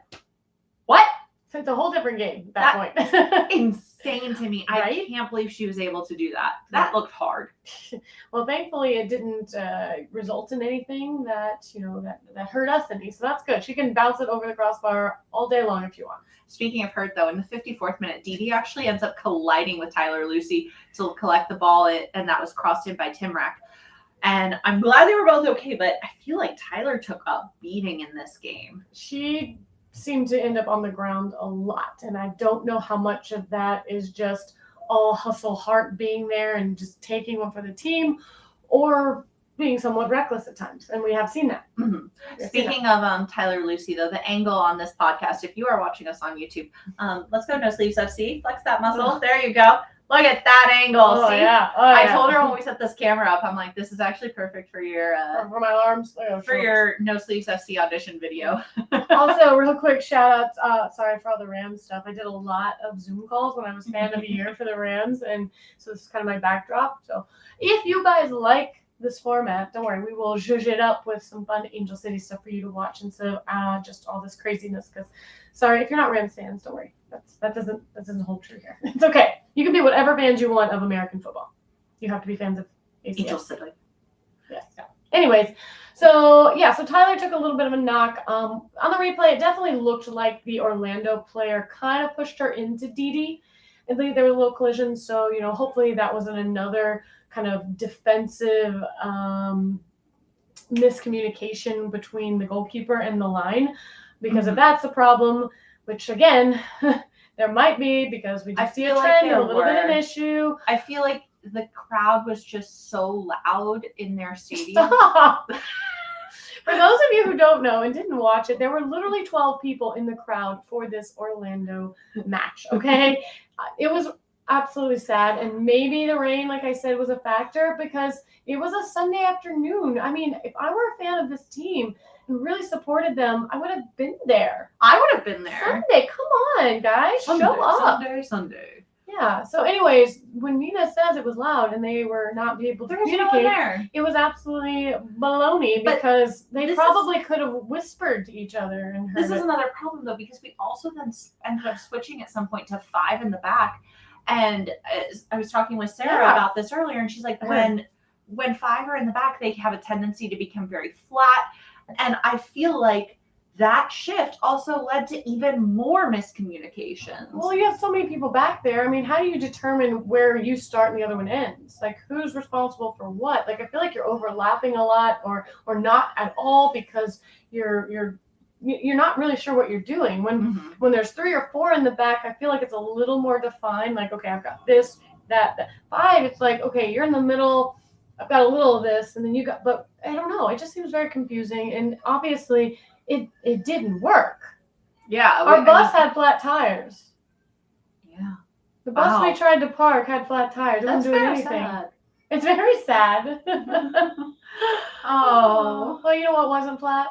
S1: What?
S2: So it's a whole different game at that point.
S1: Insane to me. Right? I can't believe she was able to do that. That looked hard.
S2: Well, thankfully it didn't result in anything that that hurt us any. So that's good. She can bounce it over the crossbar all day long if you want.
S1: Speaking of hurt, though, in the 54th minute, Didi actually ends up colliding with Tyler Lucy to collect the ball, and that was crossed in by Timrak. And I'm glad they were both okay, but I feel like Tyler took a beating in this game.
S2: She seemed to end up on the ground a lot, and I don't know how much of that is just all hustle heart being there and just taking one for the team, or being somewhat reckless at times, and we have seen that.
S1: Mhm.
S2: We have seen
S1: Speaking of Tyler Lucy, though, the angle on this podcast, if you are watching us on YouTube, let's go No Sleeves FC. Flex that muscle. There you go. Look at that angle.
S2: Oh,
S1: See?
S2: yeah. Oh,
S1: I
S2: yeah.
S1: told her when we set this camera up, I'm like, this is actually perfect for your
S2: for my arms.
S1: for your No Sleeves FC audition video.
S2: Also, real quick shout outs. Sorry for all the Rams stuff. I did a lot of Zoom calls when I was fan of the year for the Rams, and so this is kind of my backdrop. So if you guys like this format, don't worry, we will zhuzh it up with some fun Angel City stuff for you to watch, and so just all this craziness. Because sorry, if you're not Rams fans, don't worry. That doesn't hold true here. It's okay. You can be whatever fans you want of American football. You have to be fans of ACL.
S1: Angel City.
S2: Yes. Anyways, so Tyler took a little bit of a knock. On the replay, it definitely looked like the Orlando player kind of pushed her into Didi. I think there was a little collision, so hopefully that wasn't another kind of defensive miscommunication between the goalkeeper and the line, because if that's the problem, which again there might be, because we do see a trend, a little bit of an issue.
S1: I feel like the crowd was just so loud in their stadium.
S2: Stop. For those of you who don't know and didn't watch it, there were literally 12 people in the crowd for this Orlando match, okay? It was absolutely sad, and maybe the rain, like I said, was a factor, because it was a Sunday afternoon. I mean, if I were a fan of this team and really supported them, I would have been there.
S1: I would have been there.
S2: Sunday, come on, guys, show up.
S1: Sunday.
S2: Yeah. So, anyways, when Nina says it was loud and they were not able to communicate, it was absolutely baloney, because they probably could have whispered to each other. And
S1: this is another problem, though, because we also then ended up switching at some point to 5 in the back. And I was talking with Sarah about this earlier, and she's like, when 5 are in the back, they have a tendency to become very flat. And I feel like that shift also led to even more miscommunications.
S2: Well, you have so many people back there. I mean, how do you determine where you start and the other one ends? Like, who's responsible for what? Like, I feel like you're overlapping a lot, or not at all, because you're not really sure what you're doing. When there's 3 or 4 in the back, I feel like it's a little more defined. Like, okay, I've got this, that. 5, it's like, okay, you're in the middle. I've got a little of this, and then but I don't know. It just seems very confusing, and obviously it didn't work.
S1: Yeah.
S2: Our bus had flat tires.
S1: Yeah.
S2: The bus we tried to park had flat tires. It wasn't doing anything.
S1: Sad.
S2: It's very sad.
S1: Oh.
S2: Well, you know what wasn't flat?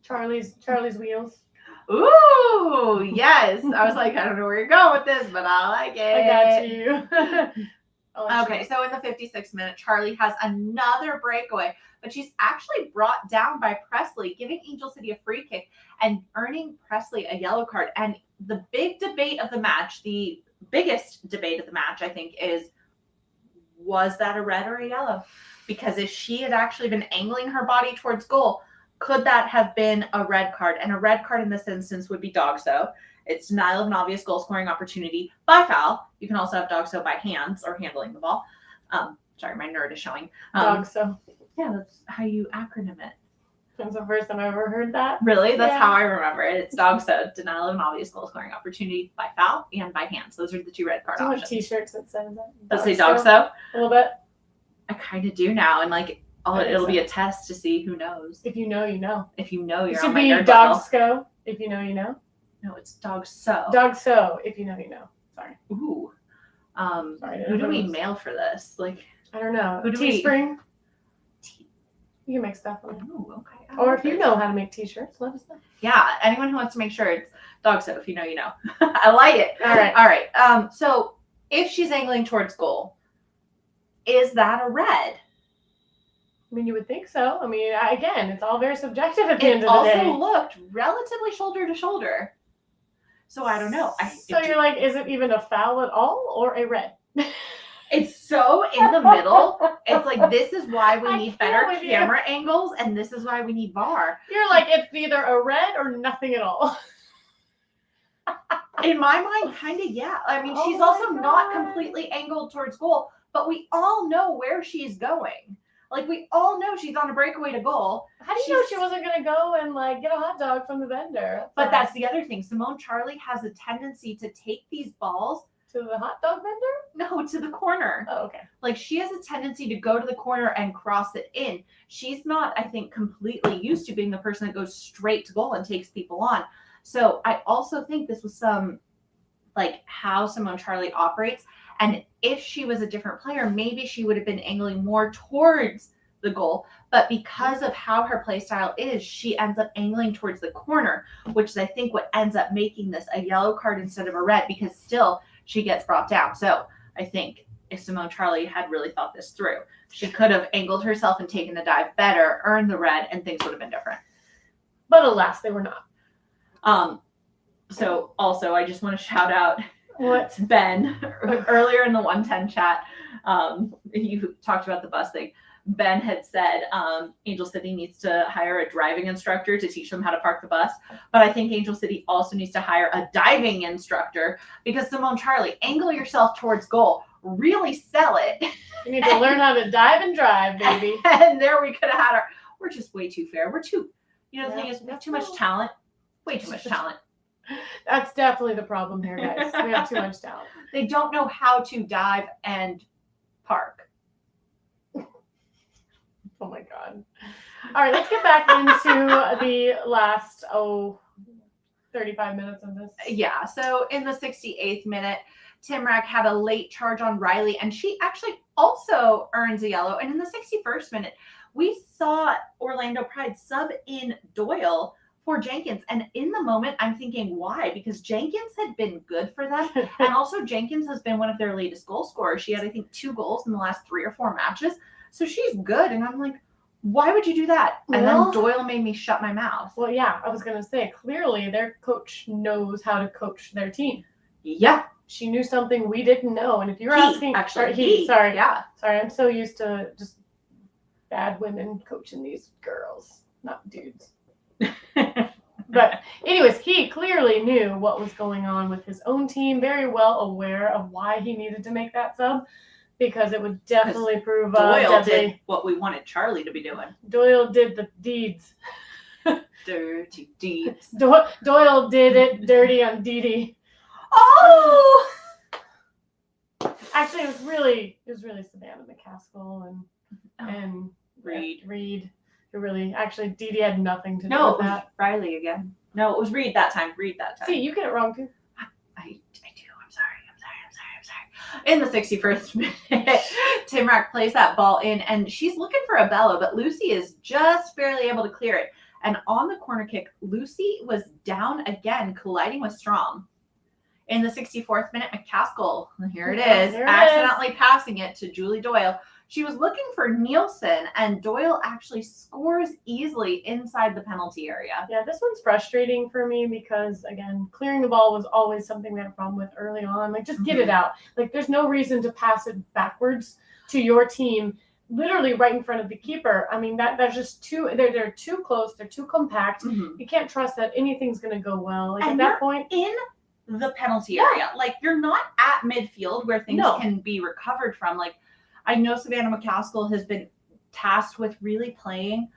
S2: Charlie's wheels.
S1: Ooh, yes. I was like, I don't know where you're going with this, but I like it.
S2: I got you.
S1: Okay, so in the 56th minute, Charlie has another breakaway, but she's actually brought down by Presley, giving Angel City a free kick and earning Presley a yellow card. And the big debate of the match, the biggest debate of the match, I think, is, was that a red or a yellow? Because if she had actually been angling her body towards goal, could that have been a red card? And a red card in this instance would be dogso. It's denial of an obvious goal scoring opportunity by foul. You can also have dogso by hands or handling the ball. Sorry, my nerd is showing.
S2: Dogso.
S1: Yeah, that's how you acronym it.
S2: That's the first time I ever heard that.
S1: Really? That's how I remember it. It's dogso, denial of an obvious goal scoring opportunity by foul and by hands. Those are the 2 red card options.
S2: Do you have T-shirts that says that?
S1: Does it say dogso?
S2: A little bit.
S1: I kind of do now, and like it'll be a test to see who knows.
S2: If you know, you know.
S1: If you know, you're
S2: it
S1: on
S2: should
S1: my
S2: be
S1: nerd level.
S2: dogso. If you know, you know.
S1: No, it's dogso.
S2: Dogso. If you know, you know. Sorry.
S1: Ooh.
S2: Sorry,
S1: who do we mail for this? Like,
S2: I don't know.
S1: Who do we-
S2: Teespring. You can make stuff on it.
S1: oh, okay.
S2: Or if you know how to make T-shirts, let us know.
S1: Yeah, anyone who wants to make sure it's dogso, if you know, you know. I like it.
S2: All right.
S1: All right. So if she's angling towards goal, is that a red?
S2: I mean, you would think so. I mean, again, it's all very subjective at the end
S1: It
S2: of the day.
S1: also looked relatively shoulder to shoulder. So I don't know.
S2: So you're like, is it even a foul at all or a red?
S1: It's so in the middle. It's like, this is why we
S2: I
S1: need
S2: can't
S1: better
S2: with you.
S1: camera angles, and this is why we need VAR.
S2: You're like, it's either a red or nothing at all.
S1: In my mind, kind of, yeah. I mean, she's
S2: Oh
S1: also
S2: my
S1: not
S2: God.
S1: completely angled towards goal, but we all know where she's going. Like, we all know she's on a breakaway to goal.
S2: How do you know she wasn't going to go and like get a hot dog from the vendor?
S1: But that's the other thing. Simone Charlie has a tendency to take these balls
S2: To the hot dog vendor?
S1: No, to the corner.
S2: Oh, okay.
S1: Like, she has a tendency to go to the corner and cross it in. She's not, I think, completely used to being the person that goes straight to goal and takes people on. So I also think this was some, like, how Simone Charley operates. And if she was a different player, maybe she would have been angling more towards the goal. But because of how her play style is, she ends up angling towards the corner, which is, I think, what ends up making this a yellow card instead of a red, because still she gets brought down. So I think if Simone Charley had really thought this through, she could have angled herself and taken the dive better, earned the red, and things would have been different.
S2: But alas, they were not.
S1: So also, I just want to shout out
S2: What?
S1: Ben. Earlier in the 110 chat, you talked about the bus thing. Ben had said Angel City needs to hire a driving instructor to teach them how to park the bus. But I think Angel City also needs to hire a diving instructor, because Simone Charley, angle yourself towards goal. Really sell it.
S2: You need to learn how to dive and drive, baby.
S1: And there we could have had our, we're just way too fair. We're too, the thing is, we have too much talent. Way too much talent.
S2: That's definitely the problem here, guys. We have too much talent.
S1: They don't know how to dive and park.
S2: Oh my God. All right, let's get back into the last, 35 minutes of this.
S1: Yeah, so in the 68th minute, Timrak had a late charge on Riley, and she actually also earns a yellow. And in the 61st minute, we saw Orlando Pride sub in Doyle for Jenkins. And in the moment, I'm thinking, why? Because Jenkins had been good for them. And also Jenkins has been one of their latest goal scorers. She had, I think, 2 goals in the last 3 or 4 matches. So she's good. And I'm like, why would you do that? And then Doyle made me shut my mouth.
S2: Well, yeah, I was going to say, clearly their coach knows how to coach their team.
S1: Yeah.
S2: She knew something we didn't know. And if you're asking,
S1: sorry,
S2: yeah. Sorry, I'm so used to just bad women coaching these girls, not dudes. But anyways, he clearly knew what was going on with his own team, very well aware of why he needed to make that sub, because it would definitely prove
S1: Doyle did what we wanted Charley to be doing.
S2: Doyle did the deeds.
S1: Dirty deeds.
S2: Doyle did it dirty on Dee Dee.
S1: Oh!
S2: Actually, it was really Savannah McCaskill and Reed. Who really, actually, Dee Dee had nothing to do with that.
S1: Was Riley again. No, it was Reed that time.
S2: See, you get it wrong too.
S1: I do. I'm sorry. In the 61st minute, Timrak plays that ball in, and she's looking for a bellow, but Lucy is just barely able to clear it. And on the corner kick, Lucy was down again, colliding with Strom. In the 64th minute, McCaskill, here it is, accidentally passing it to Julie Doyle. She was looking for Nielsen, and Doyle actually scores easily inside the penalty area.
S2: Yeah, this one's frustrating for me because, again, clearing the ball was always something we had a problem with early on. Like, just get it out. Like, there's no reason to pass it backwards to your team, literally right in front of the keeper. I mean, that's just they're too close. They're too compact. You can't trust that anything's going to go well. Like,
S1: and
S2: at that point,
S1: in the penalty area, like, you're not at midfield where things can be recovered from. Like, I know Savannah McCaskill has been tasked with really playing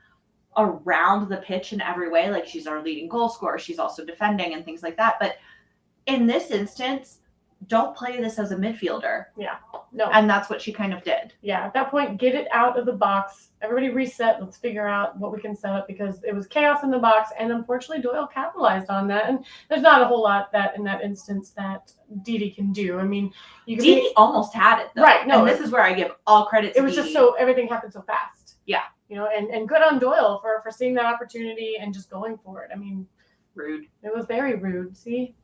S1: around the pitch in every way. Like, she's our leading goal scorer. She's also defending and things like that. But in this instance, don't play this as a midfielder.
S2: Yeah. No.
S1: And that's what she kind of did.
S2: Yeah. At that point, get it out of the box. Everybody reset. Let's figure out what we can set up, because it was chaos in the box. And unfortunately, Doyle capitalized on that. And there's not a whole lot that in that instance that Dee Dee can do. I mean,
S1: Dee Dee almost had it, though.
S2: Right. No.
S1: And this is where I give all credit to
S2: It was
S1: Dee
S2: just
S1: Dee.
S2: so everything happened so fast.
S1: Yeah.
S2: You know, and good on Doyle for seeing that opportunity and just going for it. I mean,
S1: rude.
S2: It was very rude. See?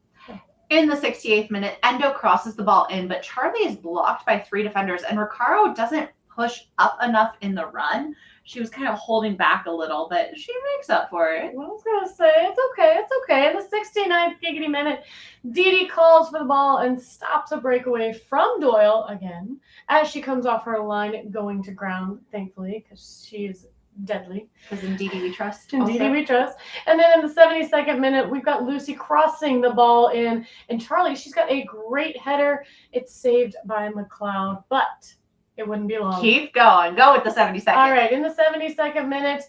S1: In the 68th minute, Endo crosses the ball in, but Charley is blocked by 3 defenders, and Ricardo doesn't push up enough in the run. She was kind of holding back a little, but she makes up for it.
S2: Well, I was going to say, it's okay. In the 69th giggity minute, Dee Dee calls for the ball and stops a breakaway from Doyle again as she comes off her line going to ground, thankfully, because she is deadly.
S1: Because in Dee Dee we trust.
S2: In Dee Dee we trust. And then in the 72nd minute, we've got Lucy crossing the ball in. And Charley, she's got a great header. It's saved by McLeod, but it wouldn't be long.
S1: Keep going. Go with the 72nd.
S2: All right. In the 72nd minute,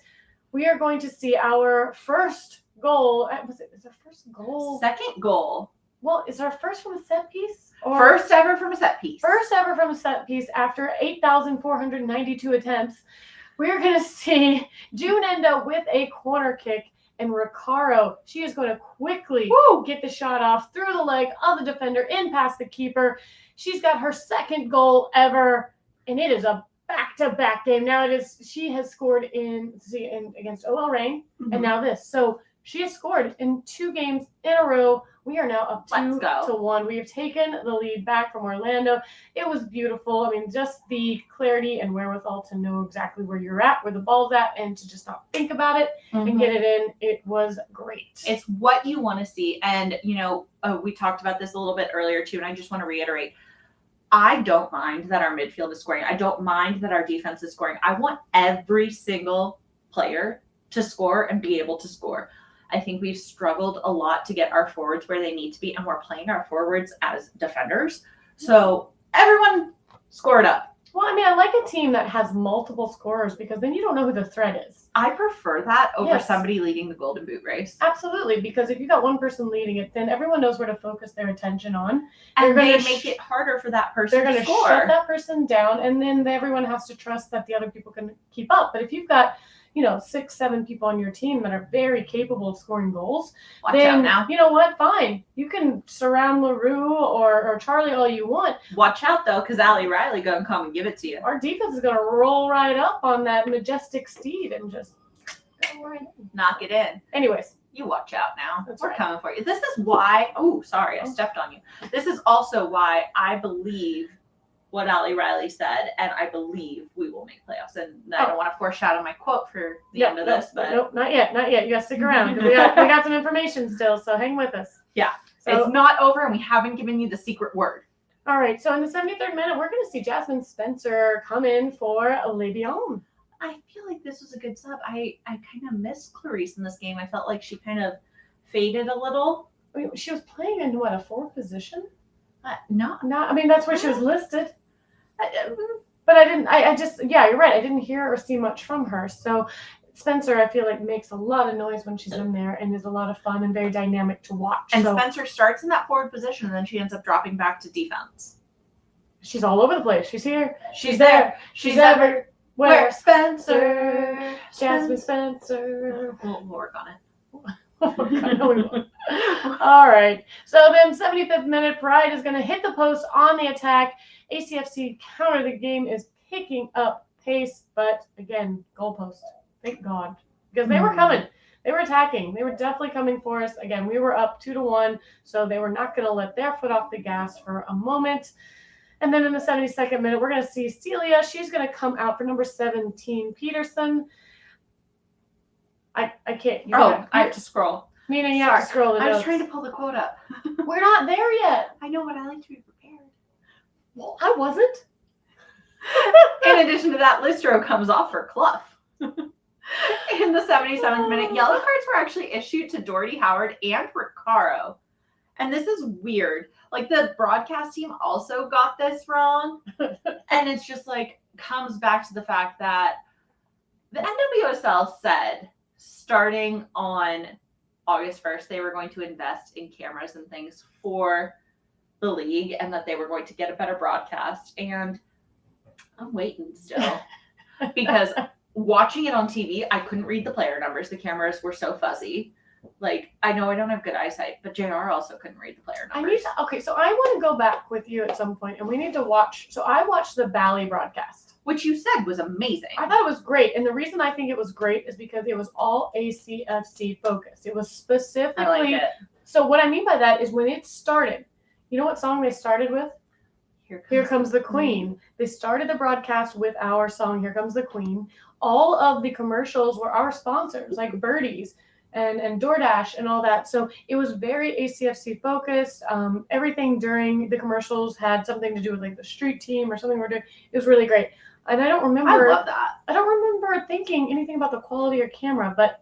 S2: we are going to see our first goal. Was it our first goal?
S1: Second goal
S2: Well, is our first from a set piece? Or
S1: First ever from a set piece.
S2: First ever from a set piece after 8,492 attempts. We're going to see June Endo with a corner kick, and Recaro, she is going to quickly get the shot off through the leg of the defender in past the keeper. She's got her second goal ever, and it is a back-to-back game. Now she has scored against OL Reign, and now this. So she has scored in 2 games in a row. We are now up 2-1. We have taken the lead back from Orlando. It was beautiful. I mean, just the clarity and wherewithal to know exactly where you're at, where the ball's at, and to just not think about it and get it in. It was great.
S1: It's what you want to see. And, we talked about this a little bit earlier too, and I just want to reiterate. I don't mind that our midfield is scoring. I don't mind that our defense is scoring. I want every single player to score and be able to score. I think we've struggled a lot to get our forwards where they need to be, and we're playing our forwards as defenders. So everyone score it up.
S2: Well, I mean, I like a team that has multiple scorers because then you don't know who the threat is.
S1: I prefer that over somebody leading the Golden Boot race.
S2: Absolutely, because if you got one person leading it, then everyone knows where to focus their attention on.
S1: And they make it harder for that person to score.
S2: They're going to shut that person down, and then everyone has to trust that the other people can keep up. But if you've got 6, 7 people on your team that are very capable of scoring goals,
S1: Watch out now.
S2: You know what? Fine. You can surround LaRue or Charlie all you want.
S1: Watch out, though, because Allie Riley going to come and give it to you.
S2: Our defense is going to roll right up on that majestic steed and just go right in.
S1: Knock it in.
S2: Anyways.
S1: You watch out now.
S2: We're
S1: coming for you. This is why... Oh, sorry. I stepped on you. This is also why I believe what Allie Riley said, and I believe we will make playoffs. And I don't want to foreshadow my quote for the end of this, but
S2: nope, not yet. You got to stick around. we got some information still, so hang with us.
S1: Yeah,
S2: so,
S1: it's not over, and we haven't given you the secret word.
S2: All right, so in the 73rd minute, we're going to see Jasmine Spencer come in for Le Bihan.
S1: I feel like this was a good sub. I kind of missed Clarice in this game. I felt like she kind of faded a little.
S2: I mean, she was playing in what, a forward position?
S1: No.
S2: I mean, that's where she was listed. But you're right. I didn't hear or see much from her. So Spencer, I feel like, makes a lot of noise when she's in there and is a lot of fun and very dynamic to watch.
S1: And Spencer starts in that forward position and then she ends up dropping back to defense.
S2: She's all over the place. She's here.
S1: She's there. She's everywhere.
S2: Spencer. Jasmine Spencer.
S1: We'll work on it.
S2: No, we won't. All right. So then 75th minute, Pride is going to hit the post on the attack. ACFC counter. The game is picking up pace, but again, goalpost. Thank God. Because they were coming. They were attacking. They were definitely coming for us. Again, we were up 2-1, so they were not going to let their foot off the gas for a moment. And then in the 72nd minute, we're going to see Celia. She's going to come out for number 17, Peterson. I can't.
S1: I have to scroll.
S2: Meaning you have to scroll the notes.
S1: I was trying to pull the quote up.
S2: We're not there yet.
S1: I know, but I like to be prepared.
S2: Well, I wasn't.
S1: In addition to that, Listro comes off for Clough. In the 77th minute, yellow cards were actually issued to Doherty Howard and Recaro. And this is weird. Like, the broadcast team also got this wrong. And it's just like, comes back to the fact that the NWSL said starting on August 1st, they were going to invest in cameras and things for the league and that they were going to get a better broadcast. And I'm waiting still because watching it on TV, I couldn't read the player numbers. The cameras were so fuzzy. Like, I know I don't have good eyesight, but JR also couldn't read the player numbers.
S2: So I want to go back with you at some point and we need to watch. So I watched the Bally broadcast,
S1: which you said was amazing.
S2: I thought it was great. And the reason I think it was great is because it was all ACFC focused. It was specifically.
S1: I like it.
S2: So what I mean by that is when it started, you know what song they started with? Here Comes the Queen. They started the broadcast with our song, Here Comes the Queen. All of the commercials were our sponsors, like Birdies and DoorDash and all that. So it was very ACFC focused. Everything during the commercials had something to do with like the street team or something we're doing. It was really great. And I don't remember.
S1: I love that.
S2: I don't remember thinking anything about the quality or camera, but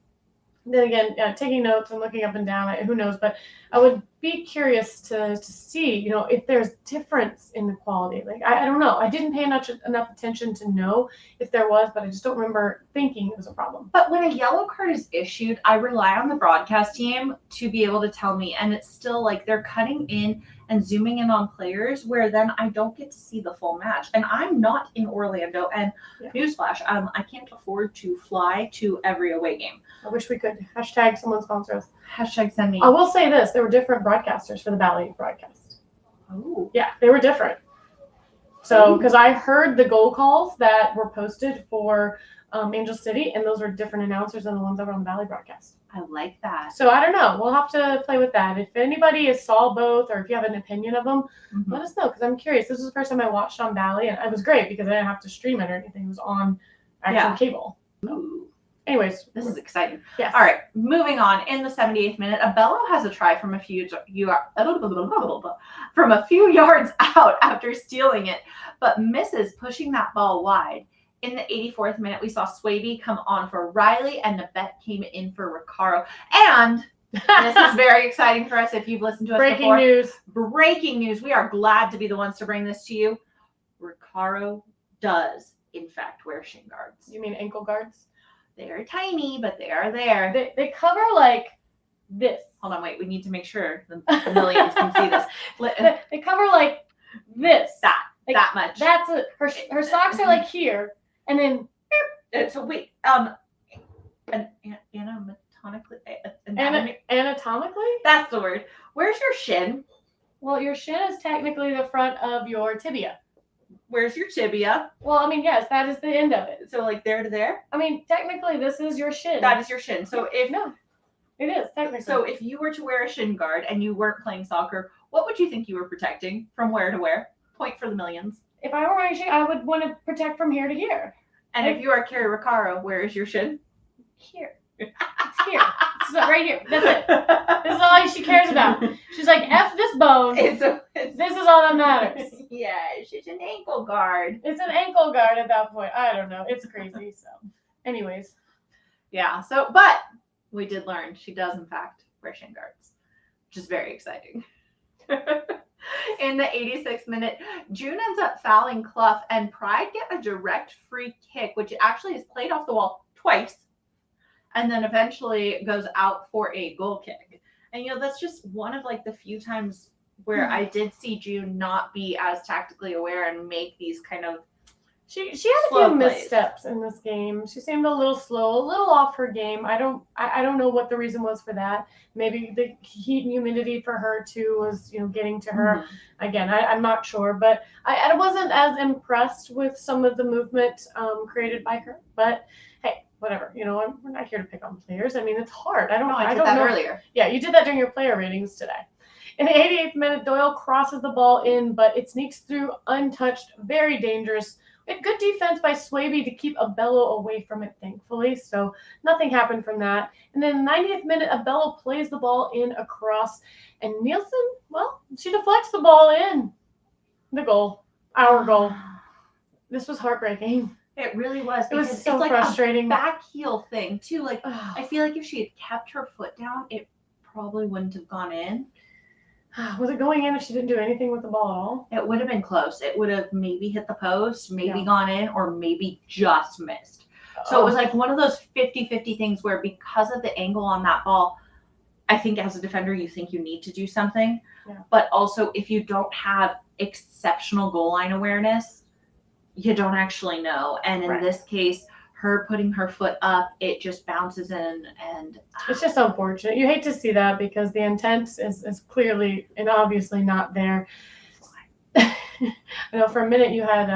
S2: then again, taking notes and looking up and down, who knows? But I would be curious to see, if there's difference in the quality. Like, I don't know. I didn't pay enough attention to know if there was, but I just don't remember thinking it was a problem.
S1: But when a yellow card is issued, I rely on the broadcast team to be able to tell me. And it's still like they're cutting in and zooming in on players where then I don't get to see the full match. And I'm not in Orlando. And newsflash, I can't afford to fly to every away game.
S2: I wish we could. Hashtag someone sponsor us.
S1: Hashtag send me.
S2: I will say this. There were different broadcasters for the Valley broadcast.
S1: Oh.
S2: Yeah, they were different. So, because I heard the goal calls that were posted for Angel City, and those were different announcers than the ones that were on the Valley broadcast.
S1: I like that.
S2: So I don't know. We'll have to play with that. If anybody has saw both, or if you have an opinion of them, let us know, because I'm curious. This was the first time I watched on Valley, and it was great because I didn't have to stream it or anything. It was on actual cable.
S1: Ooh.
S2: Anyways,
S1: This is exciting.
S2: yes.
S1: All right, moving on. In the 78th minute, Abello has a try from a few yards out after stealing it, but misses pushing that ball wide. In the 84th minute, we saw Swaby come on for Riley, and Nabet came in for Recaro. And this is very exciting for us if you've listened to us before. Breaking news. We are glad to be the ones to bring this to you. Recaro does, in fact, wear shin guards.
S2: You mean ankle guards?
S1: They are tiny, but they are there.
S2: They cover like this.
S1: Hold on, wait. We need to make sure the millions can see this.
S2: They cover like this.
S1: That much.
S2: That's it. Her socks are like here, and then
S1: So wait, anatomically.
S2: anatomically.
S1: That's the word. Where's your shin?
S2: Well, your shin is technically the front of your tibia.
S1: Where's your tibia?
S2: Well, I mean, yes, that is the end of it.
S1: So like there to there?
S2: I mean, technically, this is your shin.
S1: That is your shin. So if
S2: it is technically.
S1: So if you were to wear a shin guard and you weren't playing soccer, what would you think you were protecting from where to where? Point for the millions.
S2: If I were wearing shin, I would want to protect from here to here.
S1: And if you are Carrie Recaro, where is your shin?
S2: Here. It's here. It's right here. That's it. This is all she cares about. She's like, F this bone. This is all that matters.
S1: Yeah, she's an ankle guard.
S2: It's an ankle guard at that point. I don't know. It's crazy. So, anyways.
S1: Yeah. So, but we did learn she does, in fact, wear shin guards, which is very exciting. In the 86th minute, June ends up fouling Clough, and Pride get a direct free kick, which actually is played off the wall twice, and then eventually goes out for a goal kick. And, that's just one of like the few times where I did see June not be as tactically aware and make these kind of
S2: She had a few missteps in this game. She seemed a little slow, a little off her game. I don't know what the reason was for that. Maybe the heat and humidity for her too was, getting to her. Again, I'm not sure, but I wasn't as impressed with some of the movement created by her. But hey, whatever. We're not here to pick on players. I mean, it's hard. I did that
S1: earlier.
S2: Yeah, you did that during your player ratings today. In the 88th minute, Doyle crosses the ball in, but it sneaks through untouched. Very dangerous. We had good defense by Swaby to keep Abello away from it, thankfully. So nothing happened from that. And then 90th minute, Abello plays the ball in across. And Nielsen, well, she deflects the ball in. The goal. Our goal. This was heartbreaking.
S1: It really was.
S2: It was so
S1: it's like
S2: frustrating.
S1: A back heel thing, too. Like, I feel like if she had kept her foot down, it probably wouldn't have gone in.
S2: Was it going in if she didn't do anything with the ball at all?
S1: It would have been close. It would have maybe hit the post, maybe gone in, or maybe just missed. So it was like one of those 50-50 things where because of the angle on that ball, I think as a defender, you think you need to do something.
S2: Yeah.
S1: But also, if you don't have exceptional goal line awareness, you don't actually know. And in this case, her putting her foot up, it just bounces in, and
S2: it's just unfortunate. You hate to see that because the intent is clearly and obviously not there. I know for a minute you had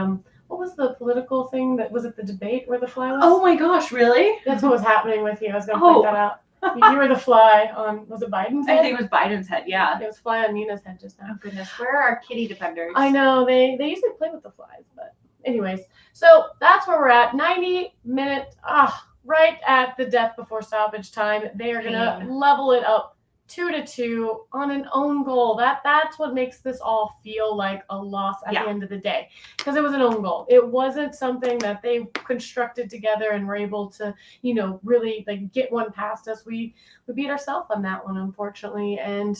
S2: what was the political thing that was it the debate where the fly was?
S1: Oh my gosh, really?
S2: That's what was happening with you. I was going to point that out. You were the fly on, was it Biden's head?
S1: I think it was Biden's head, yeah.
S2: It was fly on Nina's head just now.
S1: Oh goodness, where are our kitty defenders?
S2: I know, they usually play with the flies, but anyways. So that's where we're at. 90 minutes, right at the death before stoppage time. They are going to level it up 2-2 on an own goal. That's what makes this all feel like a loss at the end of the day, because it was an own goal. It wasn't something that they constructed together and were able to, really like get one past us. We beat ourselves on that one, unfortunately, and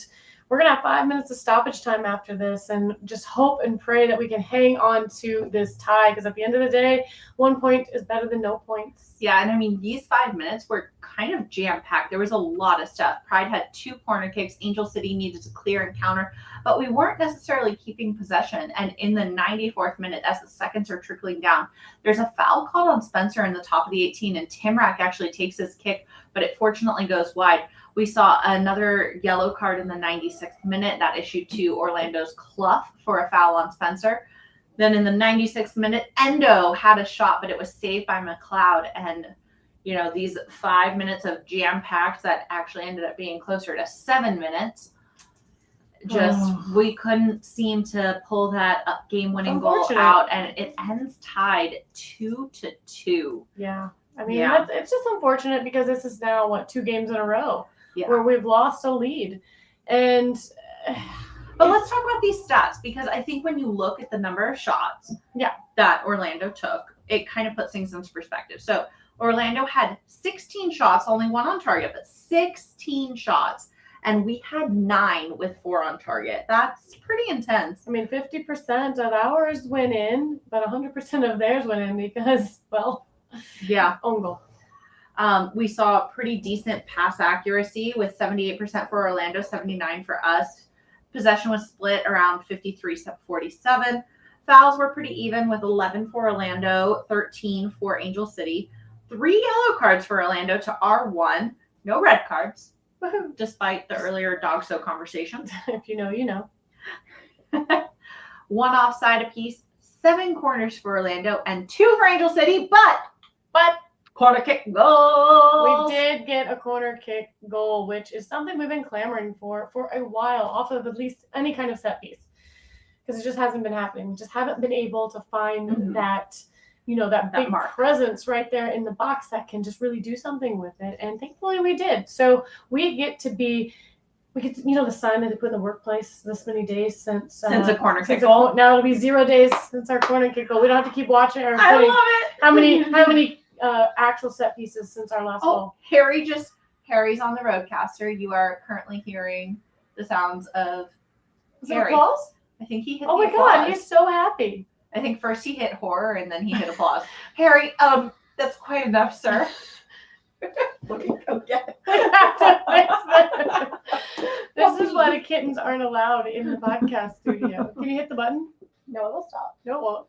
S2: We're going to have 5 minutes of stoppage time after this and just hope and pray that we can hang on to this tie because at the end of the day, 1 point is better than no points.
S1: Yeah, and I mean, these 5 minutes were kind of jam-packed. There was a lot of stuff. Pride had 2 corner kicks. Angel City needed to clear and counter, but we weren't necessarily keeping possession. And in the 94th minute, as the seconds are trickling down, there's a foul called on Spencer in the top of the 18, and Timrak actually takes his kick, but it fortunately goes wide. We saw another yellow card in the 96th minute that issued to Orlando's Clough for a foul on Spencer. Then in the 96th minute, Endo had a shot, but it was saved by McLeod. And, you know, these 5 minutes of jam-packed that actually ended up being closer to 7 minutes. We couldn't seem to pull that game-winning goal out, and it ends tied 2-2.
S2: Yeah. I mean, it's just unfortunate because this is now, 2 games in a row where we've lost a lead. And
S1: but let's talk about these stats because I think when you look at the number of shots that Orlando took, it kind of puts things into perspective. So Orlando had 16 shots, only 1 on target, but 16 shots. And we had 9 with 4 on target. That's pretty intense.
S2: I mean, 50% of ours went in, but 100% of theirs went in because, own goal.
S1: We saw pretty decent pass accuracy with 78% for Orlando, 79% for us. Possession was split around 53-47. Fouls were pretty even with 11 for Orlando, 13 for Angel City. 3 yellow cards for Orlando to our 1. No red cards, despite the earlier dog show conversation.
S2: If you know, you know.
S1: 1 offside apiece, 7 corners for Orlando, and 2 for Angel City, but corner kick goal.
S2: We did get a corner kick goal, which is something we've been clamoring for a while, off of at least any kind of set piece, because it just hasn't been happening. We just haven't been able to find that big presence right there in the box that can just really do something with it. And thankfully we did. So we get to, the sign that they put in the workplace this many days since
S1: a corner kick goal.
S2: Now it'll be 0 days since our corner kick goal. We don't have to keep watching or
S1: I love it.
S2: How many actual set pieces since our last goal.
S1: Harry's on the roadcaster. You are currently hearing the sounds of Harry.
S2: Applause?
S1: I think he hit
S2: Oh my
S1: applause.
S2: God, he's so happy.
S1: I think first he hit horror and then he hit applause. Harry, that's quite enough, sir. Let me go get
S2: it. This is why the kittens aren't allowed in the podcast studio. Can you hit the button?
S1: No, it'll stop.
S2: No, it won't.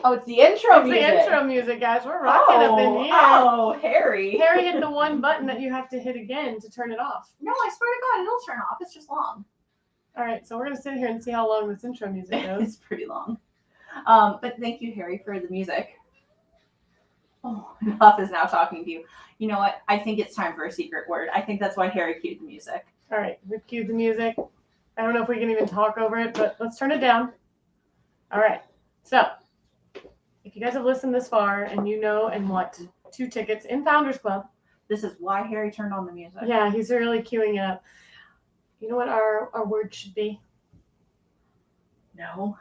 S1: Oh, it's the intro music.
S2: The intro music, guys. We're rocking up in here.
S1: Oh, Harry.
S2: Harry hit the one button that you have to hit again to turn it off.
S1: No, I swear to God, it'll turn off. It's just long.
S2: All right, so we're going to sit here and see how long this intro music goes.
S1: It's pretty long. But thank you, Harry, for the music. Oh, Huff is now talking to you. You know what? I think it's time for a secret word. I think that's why Harry cued the music.
S2: All right, we've cued the music. I don't know if we can even talk over it, but let's turn it down. All right, so if you guys have listened this far and you know and want 2 tickets in Founders Club.
S1: This is why Harry turned on the music.
S2: Yeah, he's really queuing it up. You know what our word should be?
S1: No.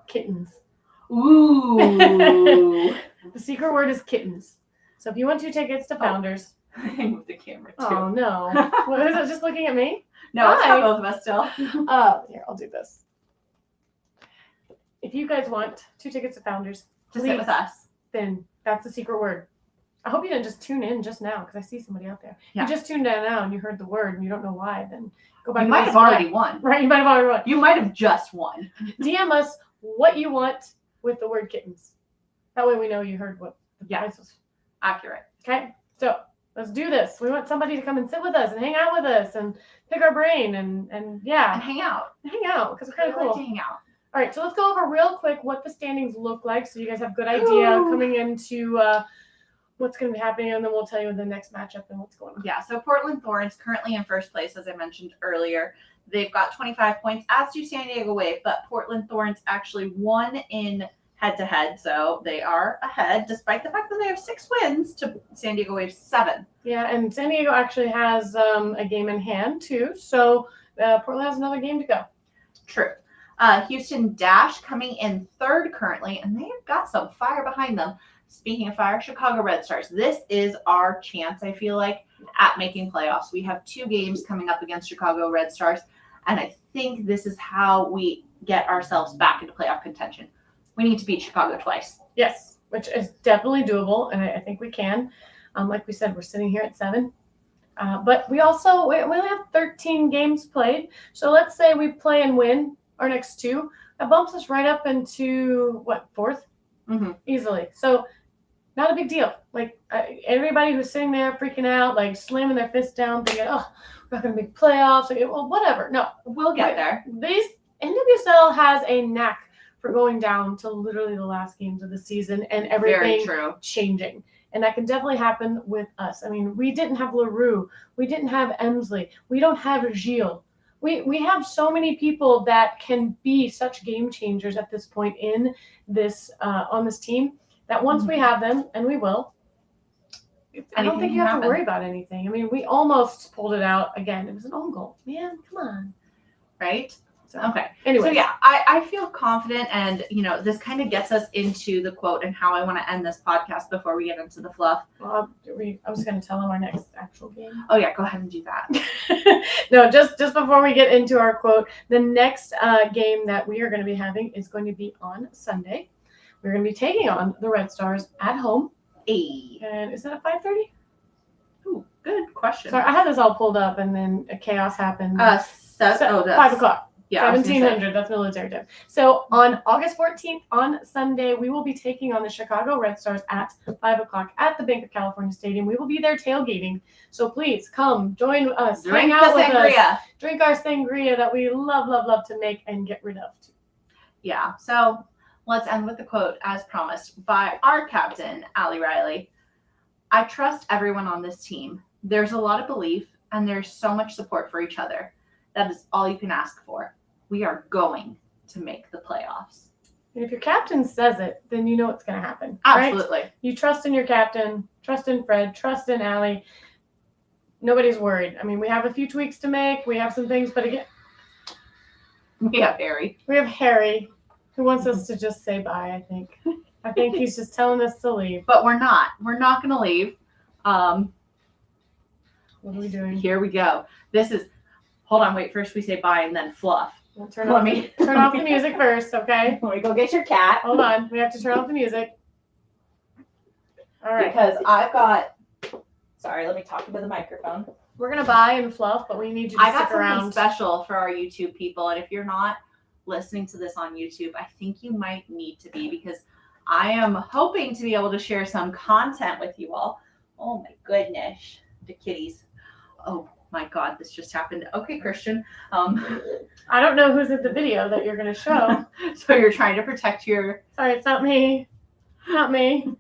S2: Kittens.
S1: Ooh.
S2: The secret word is kittens. So if you want 2 tickets to Founders.
S1: I moved the camera too.
S2: Oh, no. What is it, just looking at me?
S1: No, it's not both of us still.
S2: Here, I'll do this. If you guys want 2 tickets to Founders,
S1: to sit with us,
S2: then that's the secret word. I hope you didn't just tune in just now because I see somebody out there.
S1: Yeah.
S2: You just tuned in now and you heard the word and you don't know why, then go back.
S1: You might have already won.
S2: Right, you might have already won.
S1: You might have just won.
S2: DM us what you want with the word kittens. That way we know you heard what the price was.
S1: Accurate.
S2: Okay, so let's do this. We want somebody to come and sit with us and hang out with us and pick our brain and
S1: hang out.
S2: Hang out because we're kind of cool.
S1: Like to hang out.
S2: All right, so let's go over real quick what the standings look like so you guys have a good idea coming into what's going to be happening, and then we'll tell you the next matchup and what's going on.
S1: Yeah, so Portland Thorns currently in first place, as I mentioned earlier. They've got 25 points, as do San Diego Wave, but Portland Thorns actually won in head-to-head, so they are ahead, despite the fact that they have 6 wins to San Diego Wave's 7.
S2: Yeah, and San Diego actually has a game in hand, too, so Portland has another game to go.
S1: True. Houston Dash coming in 3rd currently, and they've got some fire behind them. Speaking of fire, Chicago Red Stars. This is our chance, I feel like, at making playoffs. We have 2 games coming up against Chicago Red Stars. And I think this is how we get ourselves back into playoff contention. We need to beat Chicago twice.
S2: Yes, which is definitely doable, and I think we can. Like we said, we're sitting here at 7. But we only have 13 games played. So let's say we play and win our next 2. That bumps us right up into, 4th?
S1: Mm-hmm.
S2: Easily. So not a big deal. Like, everybody who's sitting there freaking out, like slamming their fists down, thinking, oh, we're not going to make playoffs. Like, well, whatever. No.
S1: We'll get there.
S2: NWSL has a knack for going down to literally the last games of the season and everything changing. And that can definitely happen with us. I mean, we didn't have LaRue. We didn't have Emsley. We don't have Gilles. We have so many people that can be such game changers at this point in this on this team that once we have them, and we will, I don't think you have to worry about anything. I mean, we almost pulled it out again. It was an own goal. Man, come on.
S1: Right?
S2: So,
S1: okay.
S2: Anyway.
S1: So yeah, I feel confident, and this kind of gets us into the quote and how I want to end this podcast before we get into the fluff.
S2: Well, I was going to tell them our next actual game.
S1: Oh yeah, go ahead and do that.
S2: No, just before we get into our quote, the next game that we are going to be having is going to be on Sunday. We're going to be taking on the Red Stars at home. And is it at 5:30?
S1: Ooh, good question.
S2: Sorry, I had this all pulled up, and then a chaos happened.
S1: 5
S2: o'clock.
S1: Yeah,
S2: 1700. That's military time. So on August 14th, on Sunday, we will be taking on the Chicago Red Stars at 5 o'clock at the Bank of California Stadium. We will be there tailgating. So please come join us.
S1: Drink
S2: hang out
S1: the
S2: with
S1: sangria.
S2: us. Drink our sangria that we love to make and get rid of.
S1: Yeah. So let's end with the quote, as promised, by our captain, Allie Riley. I trust everyone on this team. There's a lot of belief, and there's so much support for each other. That is all you can ask for. We are going to make the playoffs.
S2: And if your captain says it, then you know it's going to happen.
S1: Absolutely.
S2: Right? You trust in your captain, trust in Fred, trust in Allie. Nobody's worried. I mean, we have a few tweaks to make. We have some things, but again,
S1: we have Harry.
S2: We have Harry, who wants us to just say bye, I think. I think he's just telling us to leave.
S1: But we're not. We're not going to leave.
S2: What are we doing?
S1: Here we go. Hold on, wait. First we say bye and then fluff.
S2: We'll turn off the music first, okay?
S1: Let me go get your cat.
S2: Hold on. We have to turn off the music. All right.
S1: Because I've got... Sorry, let me talk into the microphone.
S2: We're going to bye and fluff, but we need you to stick around.
S1: I got something special for our YouTube people, and if you're not listening to this on YouTube, I think you might need to be, because I am hoping to be able to share some content with you all. Oh my goodness. The kitties. Oh my God, this just happened. Okay, Christian.
S2: I don't know who's in the video that you're going to show.
S1: So you're trying to protect your...
S2: Sorry, it's not me. Not me.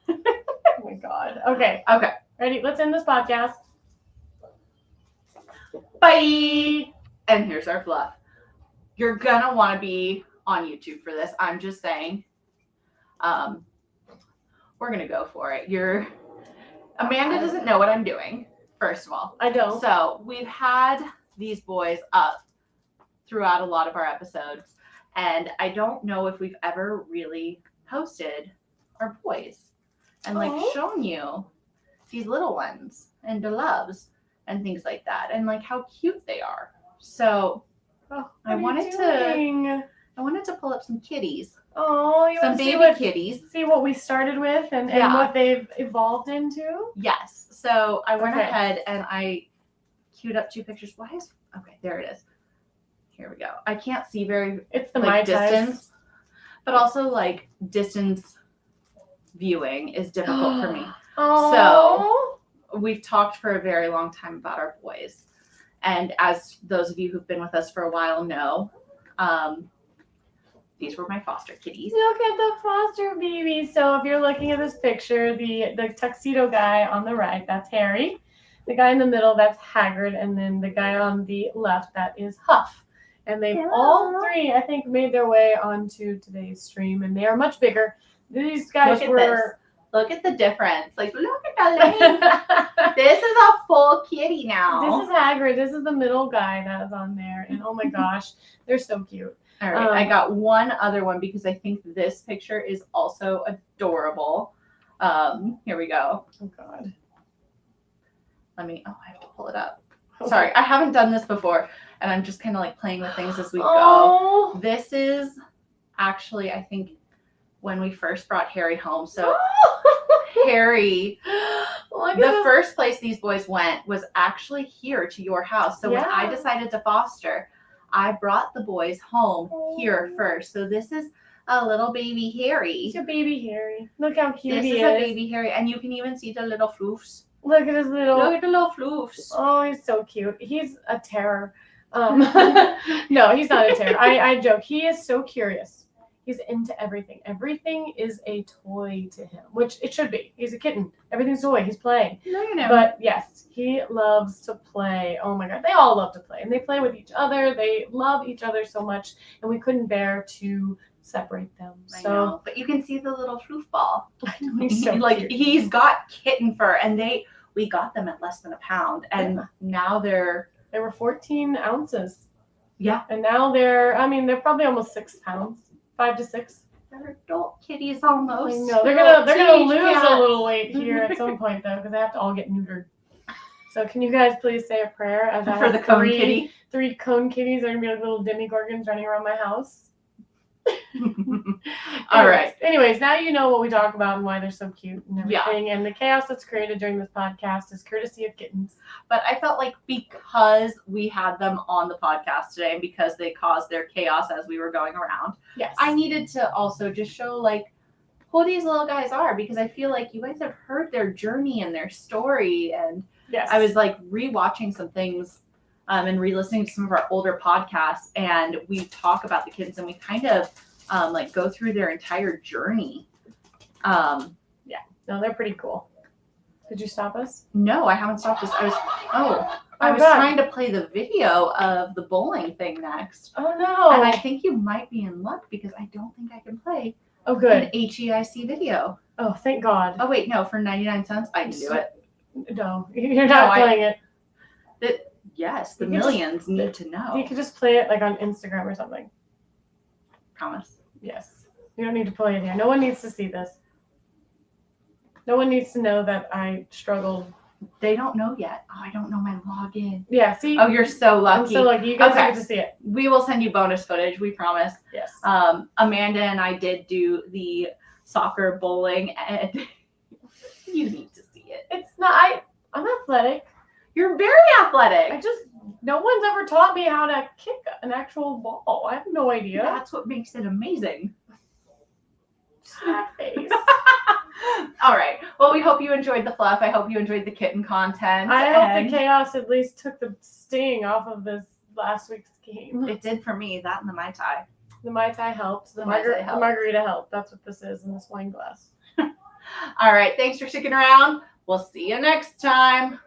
S2: Oh my God. Okay. Ready? Let's end this podcast.
S1: Bye. And here's our fluff. You're going to want to be on YouTube for this. I'm just saying. We're going to go for it. Amanda doesn't know what I'm doing. First of all,
S2: I don't.
S1: So we've had these boys up throughout a lot of our episodes, and I don't know if we've ever really posted our boys and shown you these little ones and the loves and things like that, and like how cute they are. So I wanted to pull up some kitties.
S2: Oh, you
S1: some
S2: want to
S1: baby kitties.
S2: See what we started with and what they've evolved into?
S1: Yes. So I went ahead and I queued up 2 pictures. Okay, there it is. Here we go. I can't see
S2: it's the my
S1: distance, but also like distance viewing is difficult for me.
S2: Oh.
S1: So we've talked for a very long time about our boys. And as those of you who've been with us for a while know, these were my foster kitties.
S2: Look at the foster babies. So if you're looking at this picture, the tuxedo guy on the right, that's Harry. The guy in the middle, that's Haggard. And then the guy on the left, that is Huff. And they've all 3, I think, made their way onto today's stream. And they are much bigger. These guys
S1: Look at the difference. Like, look at that. This is a full kitty now.
S2: This is Hagrid. This is the middle guy that is on there. And oh my gosh, they're so cute.
S1: All right, I got one other one because I think this picture is also adorable. Here we go.
S2: Oh God.
S1: I have to pull it up. Okay. Sorry, I haven't done this before. and I'm just kind of like playing with things as we go.
S2: Oh.
S1: This is actually, I think, when we first brought Harry home. So Harry, the first place these boys went was actually here to your house. So when I decided to foster, I brought the boys home here first. So this is a little baby Harry.
S2: It's a baby Harry. Look how cute
S1: This
S2: he
S1: is
S2: is.
S1: a baby Harry, and you can even see the little floofs.
S2: Look at his little.
S1: Look at the little floofs.
S2: Oh, he's so cute. He's a terror. No, he's not a terror. I joke. He is so curious. He's into everything. Everything is a toy to him, which it should be. He's a kitten. Everything's a toy. He's playing.
S1: Look at him.
S2: But yes, he loves to play. Oh my God. They all love to play. And they play with each other. They love each other so much. And we couldn't bear to separate them.
S1: I know. But you can see the little floof ball.
S2: He's so
S1: like
S2: cute.
S1: he's got kitten fur, and we got them at less than a pound, and now they're
S2: They were 14 ounces.
S1: Yeah.
S2: And now they're probably almost 6 pounds. 5 to 6.
S1: they're adult kitties almost.
S2: I know. They're gonna
S1: Teenage
S2: lose
S1: cats.
S2: a little weight here at some point though, because they have to all get neutered. So can you guys please say a prayer as I
S1: For
S2: have
S1: the cone kitty.
S2: 3 cone kitties are gonna be like little demigorgons running around my house.
S1: All right.
S2: Anyways, now you know what we talk about and why they're so cute and everything. And the chaos that's created during this podcast is courtesy of kittens.
S1: But I felt like because we had them on the podcast today and because they caused their chaos as we were going around,
S2: Yes.
S1: I needed to also just show like who these little guys are, because I feel like you guys have heard their journey and their story. And
S2: Yes.
S1: I was like rewatching some things and re-listening to some of our older podcasts, and we talk about the kids and we kind of like go through their entire journey.
S2: No, they're pretty cool. Did you stop us?
S1: No, I haven't stopped this. I was
S2: God.
S1: trying to play the video of the bowling thing next.
S2: Oh no.
S1: And I think you might be in luck because I don't think I can play
S2: Oh
S1: an
S2: good.
S1: HEIC video.
S2: Oh thank God.
S1: Oh wait, no, for 99 cents I can do it.
S2: No, you're not playing it.
S1: Yes, the
S2: You can just-
S1: millions need to know.
S2: You could just play it like on Instagram or something.
S1: Promise.
S2: Yes. You don't need to play it here. No one needs to see this. No one needs to know that I struggled.
S1: They don't know yet. Oh, I don't know my login.
S2: Yeah, see?
S1: Oh, you're so
S2: I'm
S1: lucky.
S2: so lucky. You guys
S1: Okay.
S2: get to see it.
S1: We will send you bonus footage, we promise.
S2: Yes.
S1: Amanda and I did do the soccer bowling, and you need to see it.
S2: It's not, I'm athletic.
S1: You're very athletic.
S2: No one's ever taught me how to kick an actual ball. I have no idea.
S1: That's what makes it amazing.
S2: Snack face.
S1: All right. Well, we hope you enjoyed the fluff. I hope you enjoyed the kitten content.
S2: I hope
S1: and
S2: the chaos at least took the sting off of this last week's game.
S1: it did for me, that and the Mai Tai.
S2: The Mai Tai helped. The
S1: Mai Tai helped.
S2: margarita helped. That's what this is in this wine glass.
S1: All right. Thanks for sticking around. We'll see you next time.